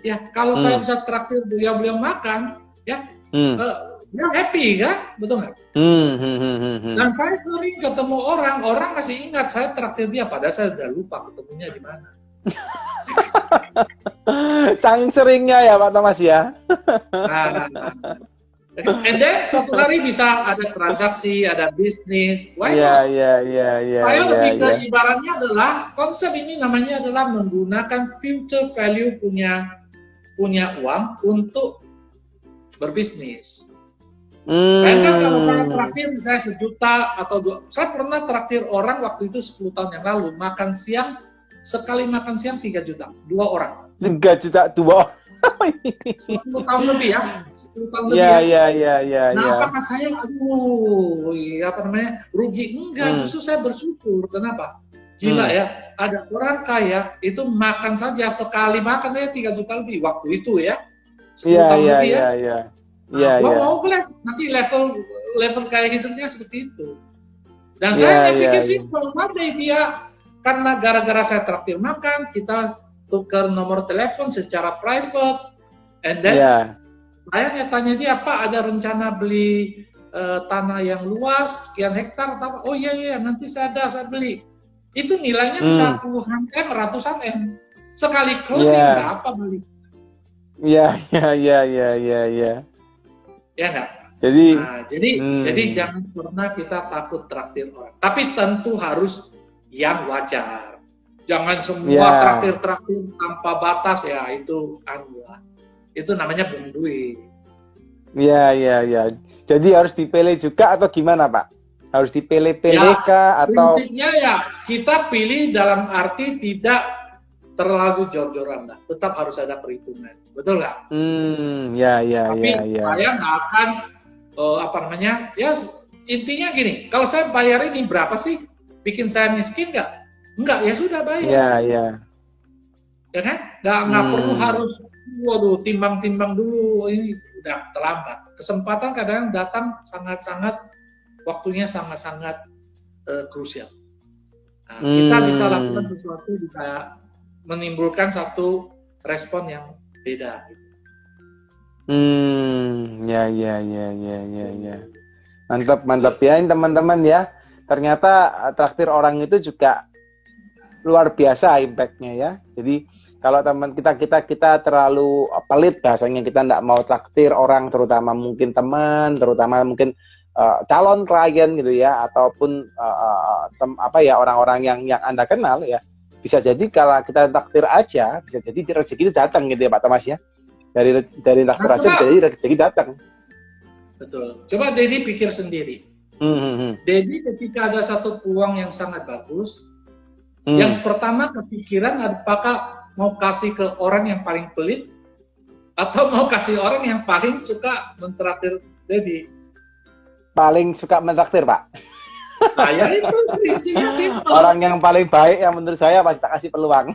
Ya, kalau saya bisa traktir beliau makan, ya. Dia happy kan, betul nggak? Dan saya sering ketemu orang masih ingat saya traktir dia, padahal saya udah lupa ketemunya di mana. Saking seringnya ya Pak Thomas ya. And then suatu hari bisa ada transaksi, ada bisnis. Iya. Saya lebih ke ibaratnya adalah konsep ini namanya adalah menggunakan future value punya uang untuk berbisnis. Bayangkan kalau saya traktir saya 1 juta atau 2, saya pernah traktir orang waktu itu 10 tahun yang lalu makan siang, sekali makan siang 3 juta, 2 orang. 3 juta 2 orang. 10 tahun lebih ya. 10 tahun lebih. Iya. Apakah saya rugi? Enggak, justru saya bersyukur. Kenapa? Gila ya, ada orang kaya itu makan saja sekali makan dia 3 juta lebih waktu itu ya. 10 tahun lebih ya. Iya. Mau lihat nanti level kayak hidupnya seperti itu. Dan saya pikir simpel, pandai dia karena gara-gara saya traktir makan, kita tukar nomor telepon secara private, and then saya tanya dia, Pak ada rencana beli tanah yang luas sekian hektar atau apa? Oh iya nanti saya beli. Itu nilainya bisa puluhan M, ratusan M. Sekali closing berapa beli? Iya. Ya enggak? Jadi jangan pernah kita takut traktir orang. Tapi tentu harus yang wajar. Jangan semua traktir tanpa batas ya, itu itu namanya buang duit. Iya. Jadi harus dipilih juga atau gimana Pak? Harus dipilih-pilih kah atau? Prinsipnya ya kita pilih dalam arti tidak terlalu jor-joran lah. Tetap harus ada perhitungan. Betul nggak? Tapi saya nggak akan ya intinya gini, kalau saya bayar ini berapa sih? Bikin saya miskin nggak? Enggak, ya sudah bayar. ya kan? Nggak perlu harus, waduh, timbang-timbang dulu, ini udah terlambat. Kesempatan kadang datang sangat-sangat, waktunya sangat-sangat krusial. Nah, kita bisa lakukan sesuatu, bisa menimbulkan satu respon yang beda. Ya. Mantap ya, ini teman-teman ya. Ternyata traktir orang itu juga luar biasa impact-nya ya. Jadi kalau teman kita terlalu pelit, bahasanya kita tidak mau traktir orang, terutama mungkin teman, terutama mungkin calon klien gitu ya, ataupun orang-orang yang Anda kenal ya, bisa jadi kalau kita traktir aja, bisa jadi rezeki itu datang gitu ya Pak Thomas ya. Dari traktir aja bisa jadi rezeki datang. Betul. Coba Dedi pikir sendiri. Dedi ketika ada satu peluang yang sangat bagus, yang pertama kepikiran apakah mau kasih ke orang yang paling pelit atau mau kasih orang yang paling suka mentraktir Dedi? Paling suka mentraktir, Pak. Nah, ya itu isinya simpel. Orang yang paling baik yang menurut saya pasti tak kasih peluang.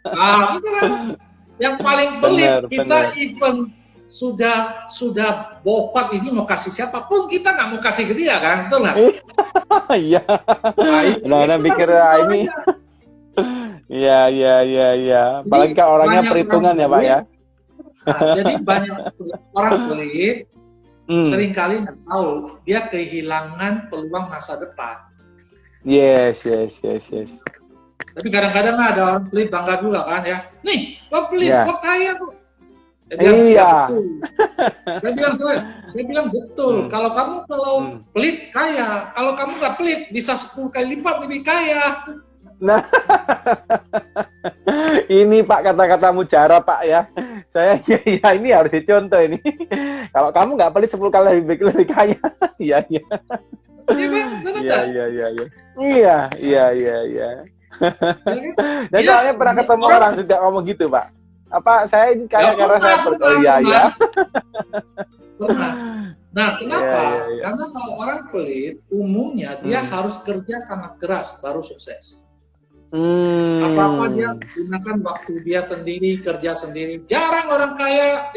Nah, itu kan yang paling pelit. Kita even sudah bokot ini mau kasih siapapun, kita nggak mau kasih ke dia kan, betul nggak? Iya. Nah, pikir ini. Iya. Apalagi kalau orangnya perhitungan ya Pak ya. Nah, jadi banyak orang pelit seringkali nggak tahu dia kehilangan peluang masa depan. Yes. Tapi kadang-kadang ada orang pelit bangga juga kan ya. Nih, lo pelit, lo kaya kok. Iya. Saya bilang betul. Kalau kamu pelit kaya, kalau kamu nggak pelit bisa 10 kali lipat lebih kaya. Nah, ini Pak kata-kata mujara Pak ya. Saya ya ini harus dicontoh ini. Kalau kamu nggak pelit 10 kali lebih kaya. Iya. Iya. Dan soalnya pernah ketemu orang juga ngomong gitu Pak. Apa saya ini kaya karena saya ya. Pernah. Nah, kenapa? Karena kalau orang pelit, umumnya dia harus kerja sangat keras baru sukses. Apa-apa dia gunakan waktu dia sendiri, kerja sendiri. Jarang orang kaya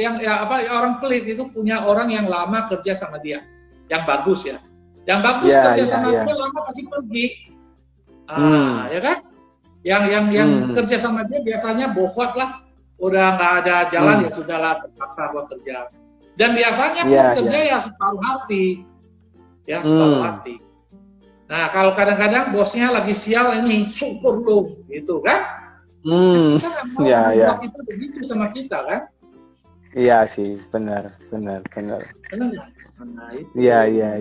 orang pelit itu punya orang yang lama kerja sama dia, yang bagus ya. Yang bagus kerja sama dia lama pasti pergi. Ya kan? Yang kerja sama dia biasanya bokot lah. Udah nggak ada jalan ya sudahlah, terpaksa buat kerja. Dan biasanya pun kerja ya separuh hati, separuh hati. Nah kalau kadang-kadang bosnya lagi sial ini syukur lo, gitu kan? Kita nggak mau buat itu begitu sama kita kan? Iya sih, benar. Benar nggak? Nah, itu. Iya.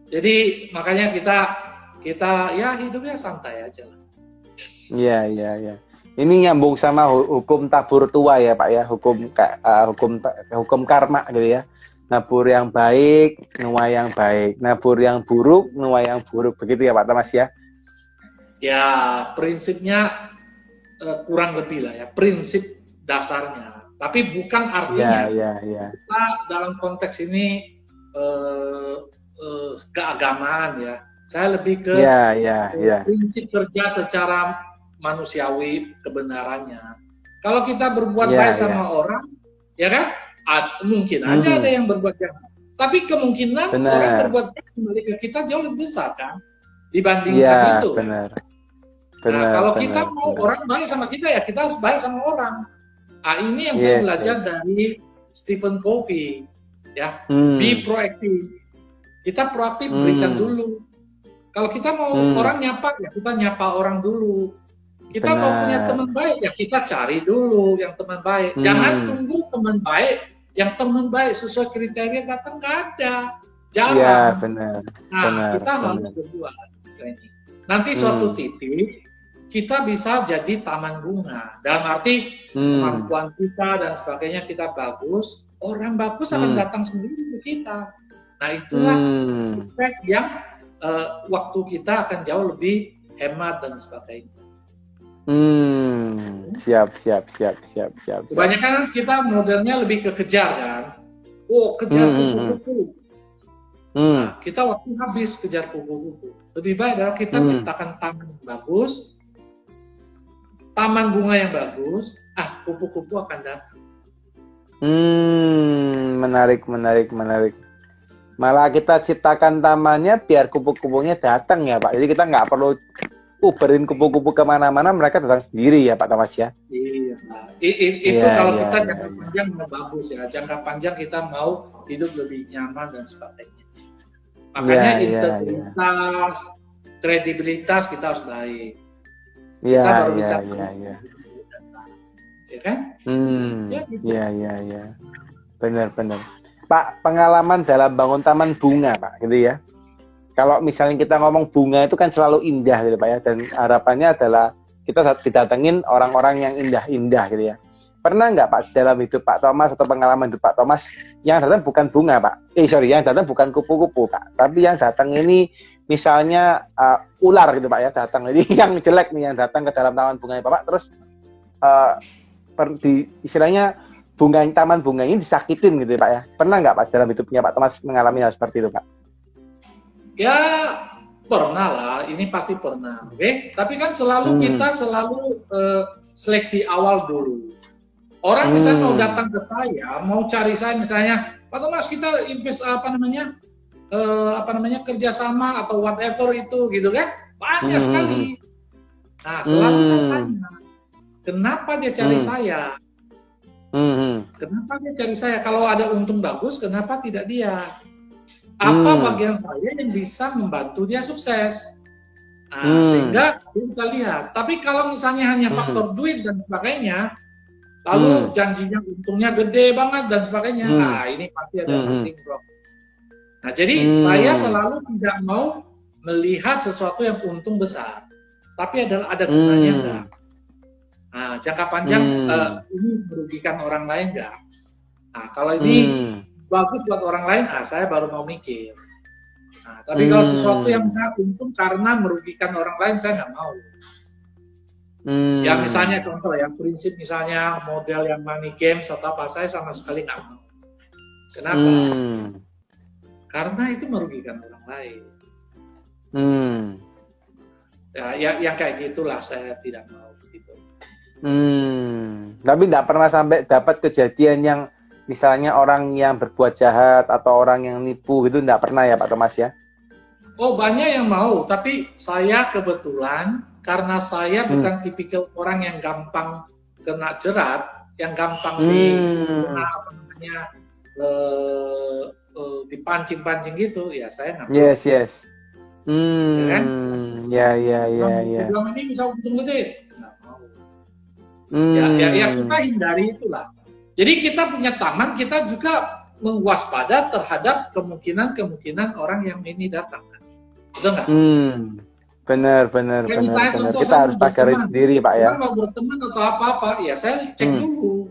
Jadi makanya kita ya hidupnya santai aja. Iya. Ini nyambung sama hukum tabur tua ya Pak ya, hukum karma gitu ya. Nabur yang baik, nuai yang baik. Nabur yang buruk, nuai yang buruk. Begitu ya Pak Thomas ya? Ya, prinsipnya kurang lebih lah ya, prinsip dasarnya. Tapi bukan artinya kita dalam konteks ini keagamaan ya. Saya lebih ke prinsip kerja secara manusiawi kebenarannya. Kalau kita berbuat baik sama orang, ya kan? Mungkin aja ada yang berbuat jahat. Tapi kemungkinan orang berbuat jahat kembali ke kita jauh lebih besar kan dibandingkan itu. Benar. Kalau kita mau orang baik sama kita ya kita harus baik sama orang. Ini yang saya belajar dari Stephen Covey, ya. Be proaktif. Kita proaktif berikan dulu. Kalau kita mau orang nyapa ya kita nyapa orang dulu. Kita mau punya teman baik, ya kita cari dulu yang teman baik. Jangan tunggu teman baik, yang teman baik sesuai kriteria datang nggak ada. Jarang. Iya, benar. Kita harus berbuat. Nanti suatu titik, kita bisa jadi taman bunga. Dalam arti, kemampuan kita dan sebagainya kita bagus, orang bagus akan datang sendiri ke kita. Nah, itulah proses yang waktu kita akan jauh lebih hemat dan sebagainya. Siap. Kebanyakan kita modelnya lebih ke kejar kan. Kejar kupu-kupu. Nah, kita waktu habis kejar kupu-kupu. Lebih baik adalah kita ciptakan taman yang bagus, taman bunga yang bagus, kupu-kupu akan datang. Menarik. Malah kita ciptakan tamannya biar kupu-kupunya datang ya Pak. Jadi kita nggak perlu uberin kupu-kupu kemana-mana, mereka datang sendiri ya Pak Thomas ya. Iya. Itu kalau kita jangka panjang mau bagus ya. Jangka panjang kita mau hidup lebih nyaman dan sebagainya. Makanya integritas, kredibilitas kita harus baik. Kita baru bisa ya kan? Iya. Benar. Pak, pengalaman dalam bangun taman bunga, Pak, gitu ya. Kalau misalnya kita ngomong bunga itu kan selalu indah gitu, Pak ya. Dan harapannya adalah kita didatengin orang-orang yang indah-indah gitu ya. Pernah nggak Pak dalam hidup Pak Thomas atau pengalaman hidup Pak Thomas yang datang bukan bunga, Pak? Yang datang bukan kupu-kupu, Pak. Tapi yang datang ini misalnya ular gitu, Pak ya, datang. Jadi yang jelek nih yang datang ke dalam taman bunga Bapak, terus istilahnya taman bunga ini disakitin gitu Pak ya. Pernah nggak Pak dalam hidupnya Pak Thomas mengalami hal seperti itu Pak? Ya pernah lah, ini pasti pernah. Oke? Tapi kan kita selalu seleksi awal dulu. Orang misalnya mau datang ke saya, mau cari saya misalnya, Pak Thomas kita invest kerjasama atau whatever itu gitu kan, banyak sekali. Nah selalu saya tanya, kenapa dia cari saya? Kenapa dia cari saya? Kalau ada untung bagus, kenapa tidak dia? Apa bagian saya yang bisa membantu dia sukses? Sehingga dia bisa lihat. Tapi kalau misalnya hanya faktor duit dan sebagainya, lalu janjinya untungnya gede banget dan sebagainya, nah ini pasti ada something wrong. Nah jadi saya selalu tidak mau melihat sesuatu yang untung besar, tapi ada gunanya enggak. Nah, jangka panjang ini merugikan orang lain enggak? Nah, kalau ini bagus buat orang lain, saya baru mau mikir. Nah, tapi kalau sesuatu yang misalnya untung karena merugikan orang lain, saya nggak mau. Ya misalnya contoh ya, prinsip misalnya model yang money games atau apa, saya sama sekali nggak mau. Kenapa? Karena itu merugikan orang lain. Ya, yang kayak gitulah saya tidak mau. Tapi tidak pernah sampai dapat kejadian yang misalnya orang yang berbuat jahat atau orang yang nipu gitu, tidak pernah ya Pak Thomas ya? Oh banyak yang mau, tapi saya kebetulan karena saya bukan tipikal orang yang gampang kena jerat, yang gampang dipancing-pancing gitu, ya saya nggak mau. Yes. Ya kan? Ya. Bilang ini bisa untung gede. Ya kita hindari itulah. Jadi kita punya taman, kita juga mewaspada terhadap kemungkinan orang yang ini datang. Betul nggak? Benar. Kita harus tagarin sendiri Pak ya. Orang mau berteman atau apa-apa, ya saya cek dulu.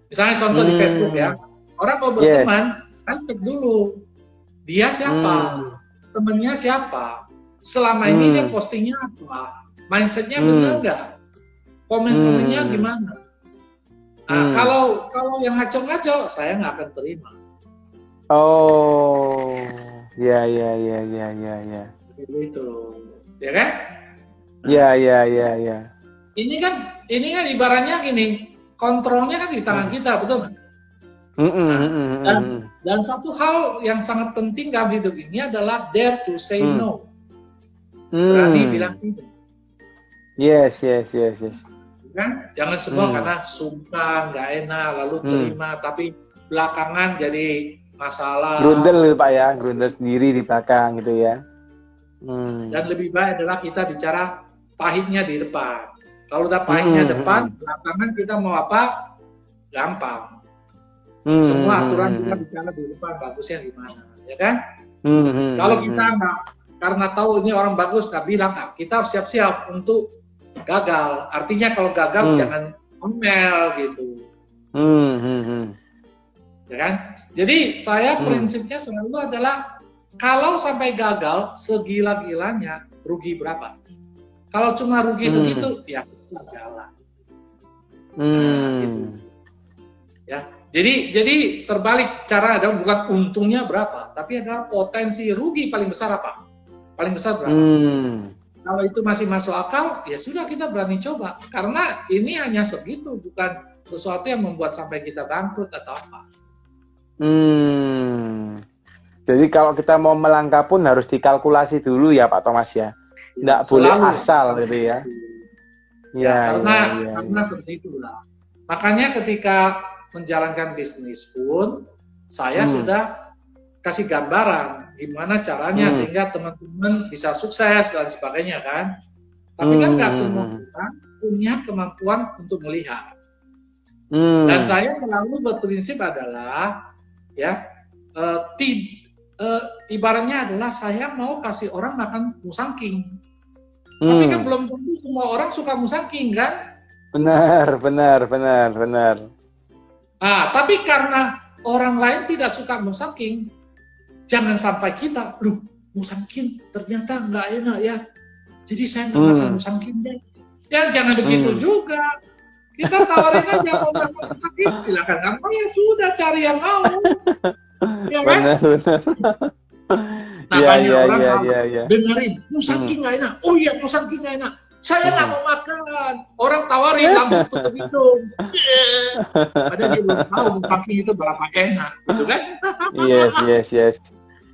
Misalnya contoh di Facebook ya, orang mau berteman, saya cek dulu. Dia siapa? Temennya siapa? Selama ini dia postingnya apa? Mindsetnya benar nggak? Komen-komennya gimana? Nah, kalau yang ngaco-ngaco, saya nggak akan terima. Oh, ya. Itu, ya kan? Ya. Ini kan ibaratnya gini, kontrolnya kan di tangan kita, betul nggak? Dan satu hal yang sangat penting dalam hidup ini adalah dare to say no. Berani bilang tidak. Yes. Kan? Jangan semua karena suka, nggak enak, lalu terima, tapi belakangan jadi masalah. Grundel Pak ya, grundel sendiri di belakang gitu ya. Dan lebih baik adalah kita bicara pahitnya di depan. Kalau udah pahitnya depan, belakangan kita mau apa? Gampang. Semua aturan kita bicara di depan, bagusnya gimana, ya kan? Kalau kita nggak, karena tahu ini orang bagus, nggak bilang, kita siap-siap untuk gagal. Artinya kalau gagal jangan ngomel gitu. Ya kan? Jadi saya prinsipnya selalu adalah kalau sampai gagal segila-gilanya rugi berapa? Kalau cuma rugi segitu ya kita jalan. Gitu. Ya. Jadi terbalik cara adalah bukan untungnya berapa, tapi adalah potensi rugi paling besar apa? Paling besar berapa? Kalau itu masih masuk akal, ya sudah kita berani coba. Karena ini hanya segitu, bukan sesuatu yang membuat sampai kita bangkrut atau apa. Jadi kalau kita mau melangkah pun harus dikalkulasi dulu ya Pak Thomas ya. Nggak boleh asal gitu ya. Karena seperti itulah. Makanya ketika menjalankan bisnis pun saya sudah kasih gambaran gimana caranya sehingga teman-teman bisa sukses dan sebagainya kan. Tapi kan nggak semua orang punya kemampuan untuk melihat. Dan saya selalu berprinsip adalah ya ibaratnya adalah saya mau kasih orang makan musangking. Tapi kan belum tentu semua orang suka musangking kan? Benar. Tapi karena orang lain tidak suka musangking, jangan sampai kita, musangking ternyata nggak enak ya. Jadi saya nggak makan musangking deh. Ya jangan begitu juga. Kita tawarin aja mau makan musangking, silakan. Nggak mau ya sudah cari yang mau. Ya kan? Benar. Banyak orang dengerin musangking nggak enak. Oh iya musangking nggak enak. Saya nggak mau makan. Orang tawarin langsung tutup hidung. Padahal dia belum tahu musangking itu berapa enak, gitu kan? Yes.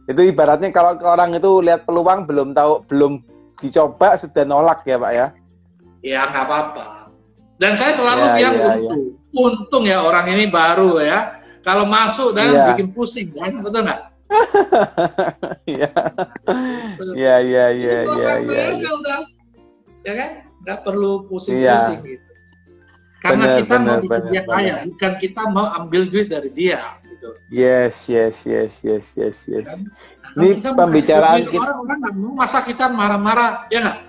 Itu ibaratnya kalau orang itu lihat peluang belum dicoba sudah nolak ya Pak ya? Ya nggak apa-apa. Dan saya selalu bilang untung ya orang ini baru ya. Kalau masuk dan bikin pusing kan, betul nggak? Iya. Udah. Ya kan? Nggak perlu pusing-pusing gitu. Karena kita mau bikin dia kaya, bukan kita mau ambil duit dari dia. Gitu. Yes. Kan? Ini pembicaraan kita. Orang nggak mau, masa kita marah-marah, ya nggak?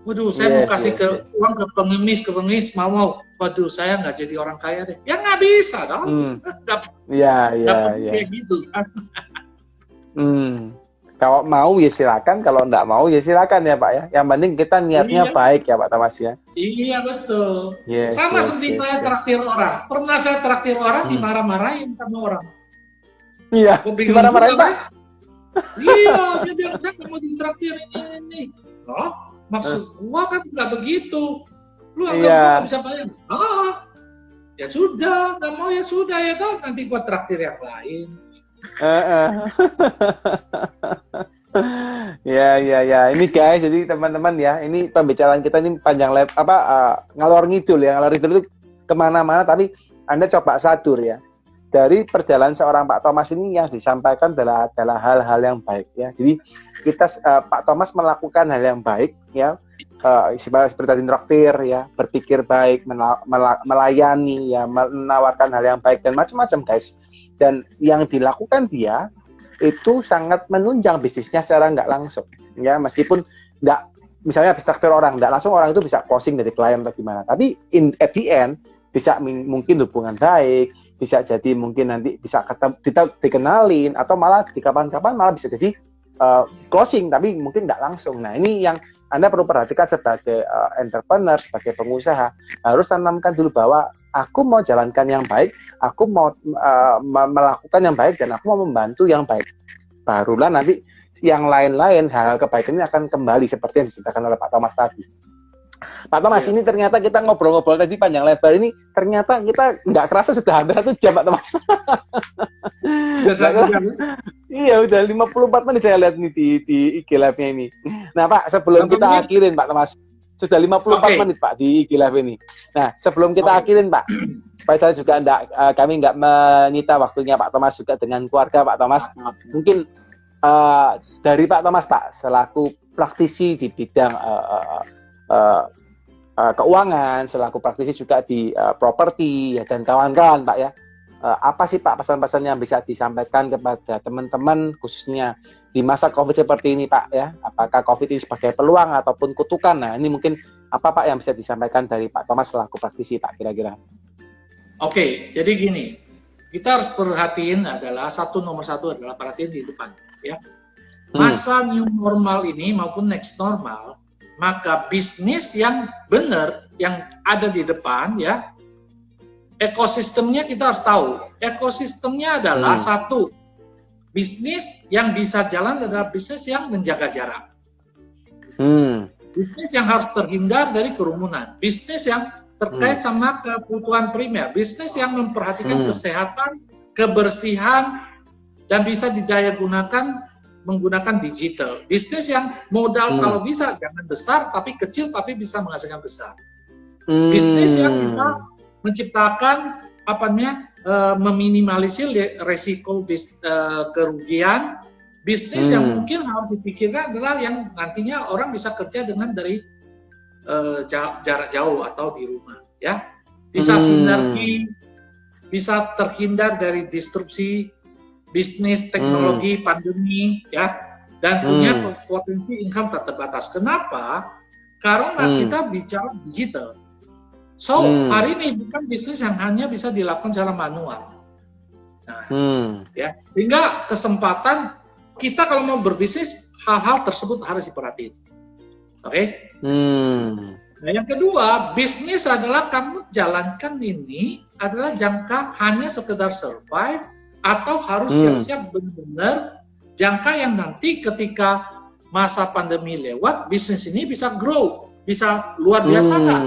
Waduh, saya mau kasih uang ke pengemis, mau. Waduh, saya nggak jadi orang kaya deh. Ya nggak bisa dong. Kayak gitu kan. Kalau mau ya silakan, kalau nggak mau ya silakan ya Pak ya. Yang penting kita niatnya baik ya Pak Thomas ya. Iya betul. Seperti saya traktir orang. Pernah saya traktir orang dimarah-marahin sama orang. Iya. Dimarah-marahin Pak? Iya, dia bilang saya mau ditraktir ini. Oh, maksud gua kan nggak begitu. Lu anggap gua bisa bayar? Ya sudah, nggak mau ya sudah ya kan. Nanti gua traktir yang lain. Ya. Ini guys, jadi teman-teman ya, ini pembicaraan kita ini panjang ngalor ngidul ya. Ngalor ngidul itu kemana-mana, tapi Anda coba sadur ya. Dari perjalanan seorang Pak Thomas ini yang disampaikan adalah hal-hal yang baik ya. Jadi kita Pak Thomas melakukan hal yang baik ya. Seperti tadi traktir ya, berpikir baik, melayani ya, menawarkan hal yang baik dan macam-macam guys. Dan yang dilakukan dia itu sangat menunjang bisnisnya secara nggak langsung ya, meskipun nggak, misalnya habis traktir orang nggak langsung, orang itu bisa closing dari klien atau gimana, tapi at the end bisa mungkin hubungan baik, bisa jadi mungkin nanti bisa kita dikenalin atau malah di kapan-kapan malah bisa jadi closing tapi mungkin nggak langsung. Nah ini yang Anda perlu perhatikan sebagai entrepreneur, sebagai pengusaha, harus tanamkan dulu bahwa aku mau jalankan yang baik, aku mau melakukan yang baik, dan aku mau membantu yang baik. Barulah nanti yang lain-lain, hal-hal kebaikan ini akan kembali seperti yang diceritakan oleh Pak Thomas tadi. Pak Thomas, ini ternyata kita ngobrol-ngobrol tadi panjang lebar ini, ternyata kita nggak kerasa sudah hampir 1 jam Pak Thomas. Iya, udah 54 menit saya lihat nih di IG Live-nya ini. Nah Pak, sebelum kita akhirin Pak Thomas, sudah 54 menit Pak di IG Live ini. Nah, sebelum kita akhirin Pak, supaya saya juga kami nggak menyita waktunya Pak Thomas juga dengan keluarga Pak Thomas, mungkin dari Pak Thomas Pak, selaku praktisi di bidang keuangan, selaku praktisi juga di properti ya, dan kawan-kawan Pak ya, apa sih Pak pesan-pesan yang bisa disampaikan kepada teman-teman khususnya di masa COVID seperti ini Pak ya? Apakah COVID ini sebagai peluang ataupun kutukan? Nah ini mungkin apa Pak yang bisa disampaikan dari Pak Thomas selaku praktisi Pak kira-kira? Oke, jadi gini, kita harus perhatiin adalah nomor satu adalah perhatiin di depan ya. Masa new normal ini maupun next normal, maka bisnis yang benar yang ada di depan ya, ekosistemnya kita harus tahu. Ekosistemnya adalah satu, bisnis yang bisa jalan adalah bisnis yang menjaga jarak. bisnis yang harus terhindar dari kerumunan, bisnis yang terkait sama kebutuhan primer, bisnis yang memperhatikan kesehatan, kebersihan, dan bisa didaya gunakan menggunakan digital. Bisnis yang modal kalau bisa jangan besar, tapi kecil tapi bisa menghasilkan besar. Bisnis yang bisa menciptakan meminimalisir resiko kerugian. Bisnis yang mungkin harus dipikirkan adalah yang nantinya orang bisa kerja dengan dari jarak jauh atau di rumah, ya. Bisa sinergi, bisa terhindar dari disrupsi bisnis, teknologi, pandemi, ya, dan punya potensi income tak terbatas. Kenapa? Karena kita bicara digital. So, hari ini bukan bisnis yang hanya bisa dilakukan secara manual. Nah, ya, sehingga kesempatan kita kalau mau berbisnis, hal-hal tersebut harus diperhatiin. Oke? Nah, yang kedua, bisnis adalah kamu jalankan ini adalah jangka hanya sekedar survive atau harus siap-siap benar-benar jangka yang nanti ketika masa pandemi lewat, bisnis ini bisa grow, bisa luar biasa nggak?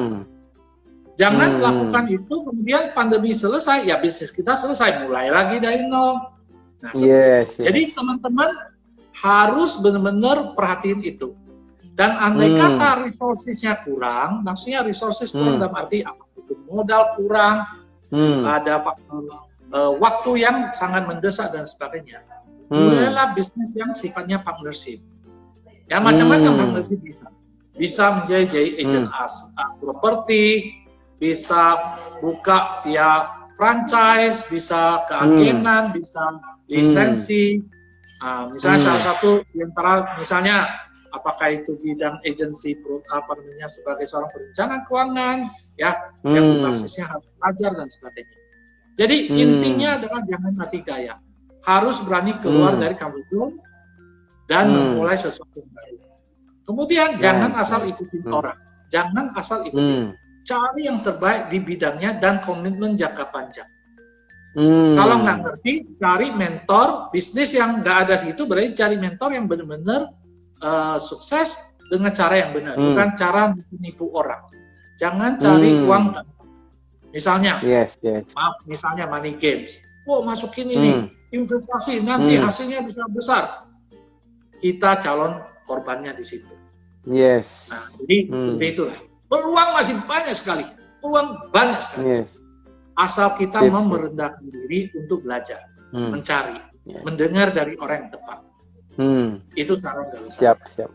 Jangan lakukan itu, kemudian pandemi selesai, ya bisnis kita selesai, mulai lagi dari nol. Nah, jadi teman-teman harus benar-benar perhatiin itu. Dan andai kata resources-nya kurang, maksudnya resources kurang dalam arti apa? Modal kurang, ada faktor waktu yang sangat mendesak dan sebagainya. Mulailah bisnis yang sifatnya partnership. Ya macam-macam partnership bisa. Bisa menjadi agent properti, bisa buka via franchise, bisa keagenan, bisa lisensi. Misalnya salah satu di antara misalnya apakah itu bidang agensi sebagai seorang perencana keuangan, ya, yang basisnya harus belajar dan sebagainya. Jadi intinya adalah jangan mati gaya, harus berani keluar dari comfort zone dan memulai sesuatu yang baru. Kemudian jangan asal ikutin orang, jangan asal ikutin. Cari yang terbaik di bidangnya dan komitmen jangka panjang. Kalau nggak ngerti, cari mentor bisnis yang nggak ada situ, berarti cari mentor yang benar-benar sukses dengan cara yang benar, bukan cara menipu orang. Jangan cari uang. Misalnya, maaf, misalnya money games. Masukin ini, investasi, nanti hasilnya bisa besar. Kita calon korbannya di situ. Nah, jadi seperti itulah. Peluang masih banyak sekali. Peluang banyak sekali. Asal kita mau merendahkan diri untuk belajar, mencari, mendengar dari orang yang tepat. Itu saran dari saya. Siap.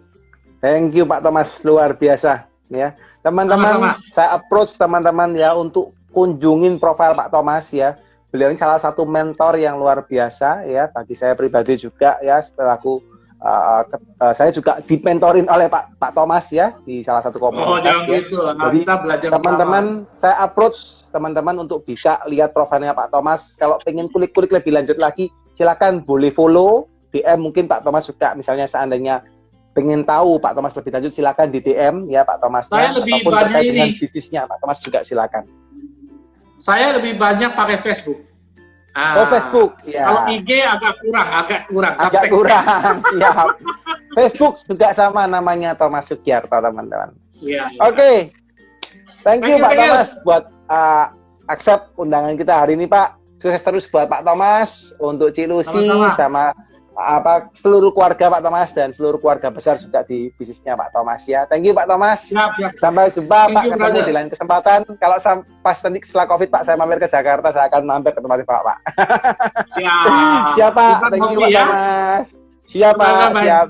Thank you Pak Thomas, luar biasa. Ya, teman-teman, saya approach teman-teman ya untuk kunjungin profil Pak Thomas ya. Beliau ini salah satu mentor yang luar biasa ya bagi saya pribadi juga ya. Selaku saya juga dimentorin oleh Pak Thomas ya di salah satu komunitas. Jangan gitu lah. Jadi teman-teman, saya approach teman-teman untuk bisa lihat profilnya Pak Thomas. Kalau pengen kulik-kulik lebih lanjut lagi, silakan boleh follow, DM mungkin Pak Thomas juga. Misalnya seandainya pengen tahu Pak Thomas lebih lanjut, silakan di DM ya Pak Thomas. Ataupun terkait dengan bisnisnya Pak Thomas juga silakan. Saya lebih banyak pakai Facebook. Facebook, ya. Kalau IG agak kurang. Agak kurang, siap. Facebook juga sama namanya Thomas Sugiarto, teman-teman. Oke. Thank you Pak Thomas buat accept undangan kita hari ini Pak. Sukses terus buat Pak Thomas, untuk Cik Lucy, sama seluruh keluarga Pak Thomas dan seluruh keluarga besar juga di bisnisnya Pak Thomas ya. Thank you Pak Thomas. Siap. Sampai jumpa Pak, ketemu di lain kesempatan. Kalau pas nanti setelah COVID Pak saya mampir ke Jakarta, saya akan mampir ke tempat Pak. Siap Pak. Thank you Pak Thomas. Siap Pak.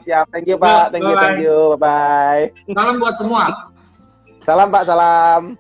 Siap. Thank you Pak. Thank you. Bye bye. Salam buat semua. Salam Pak, salam.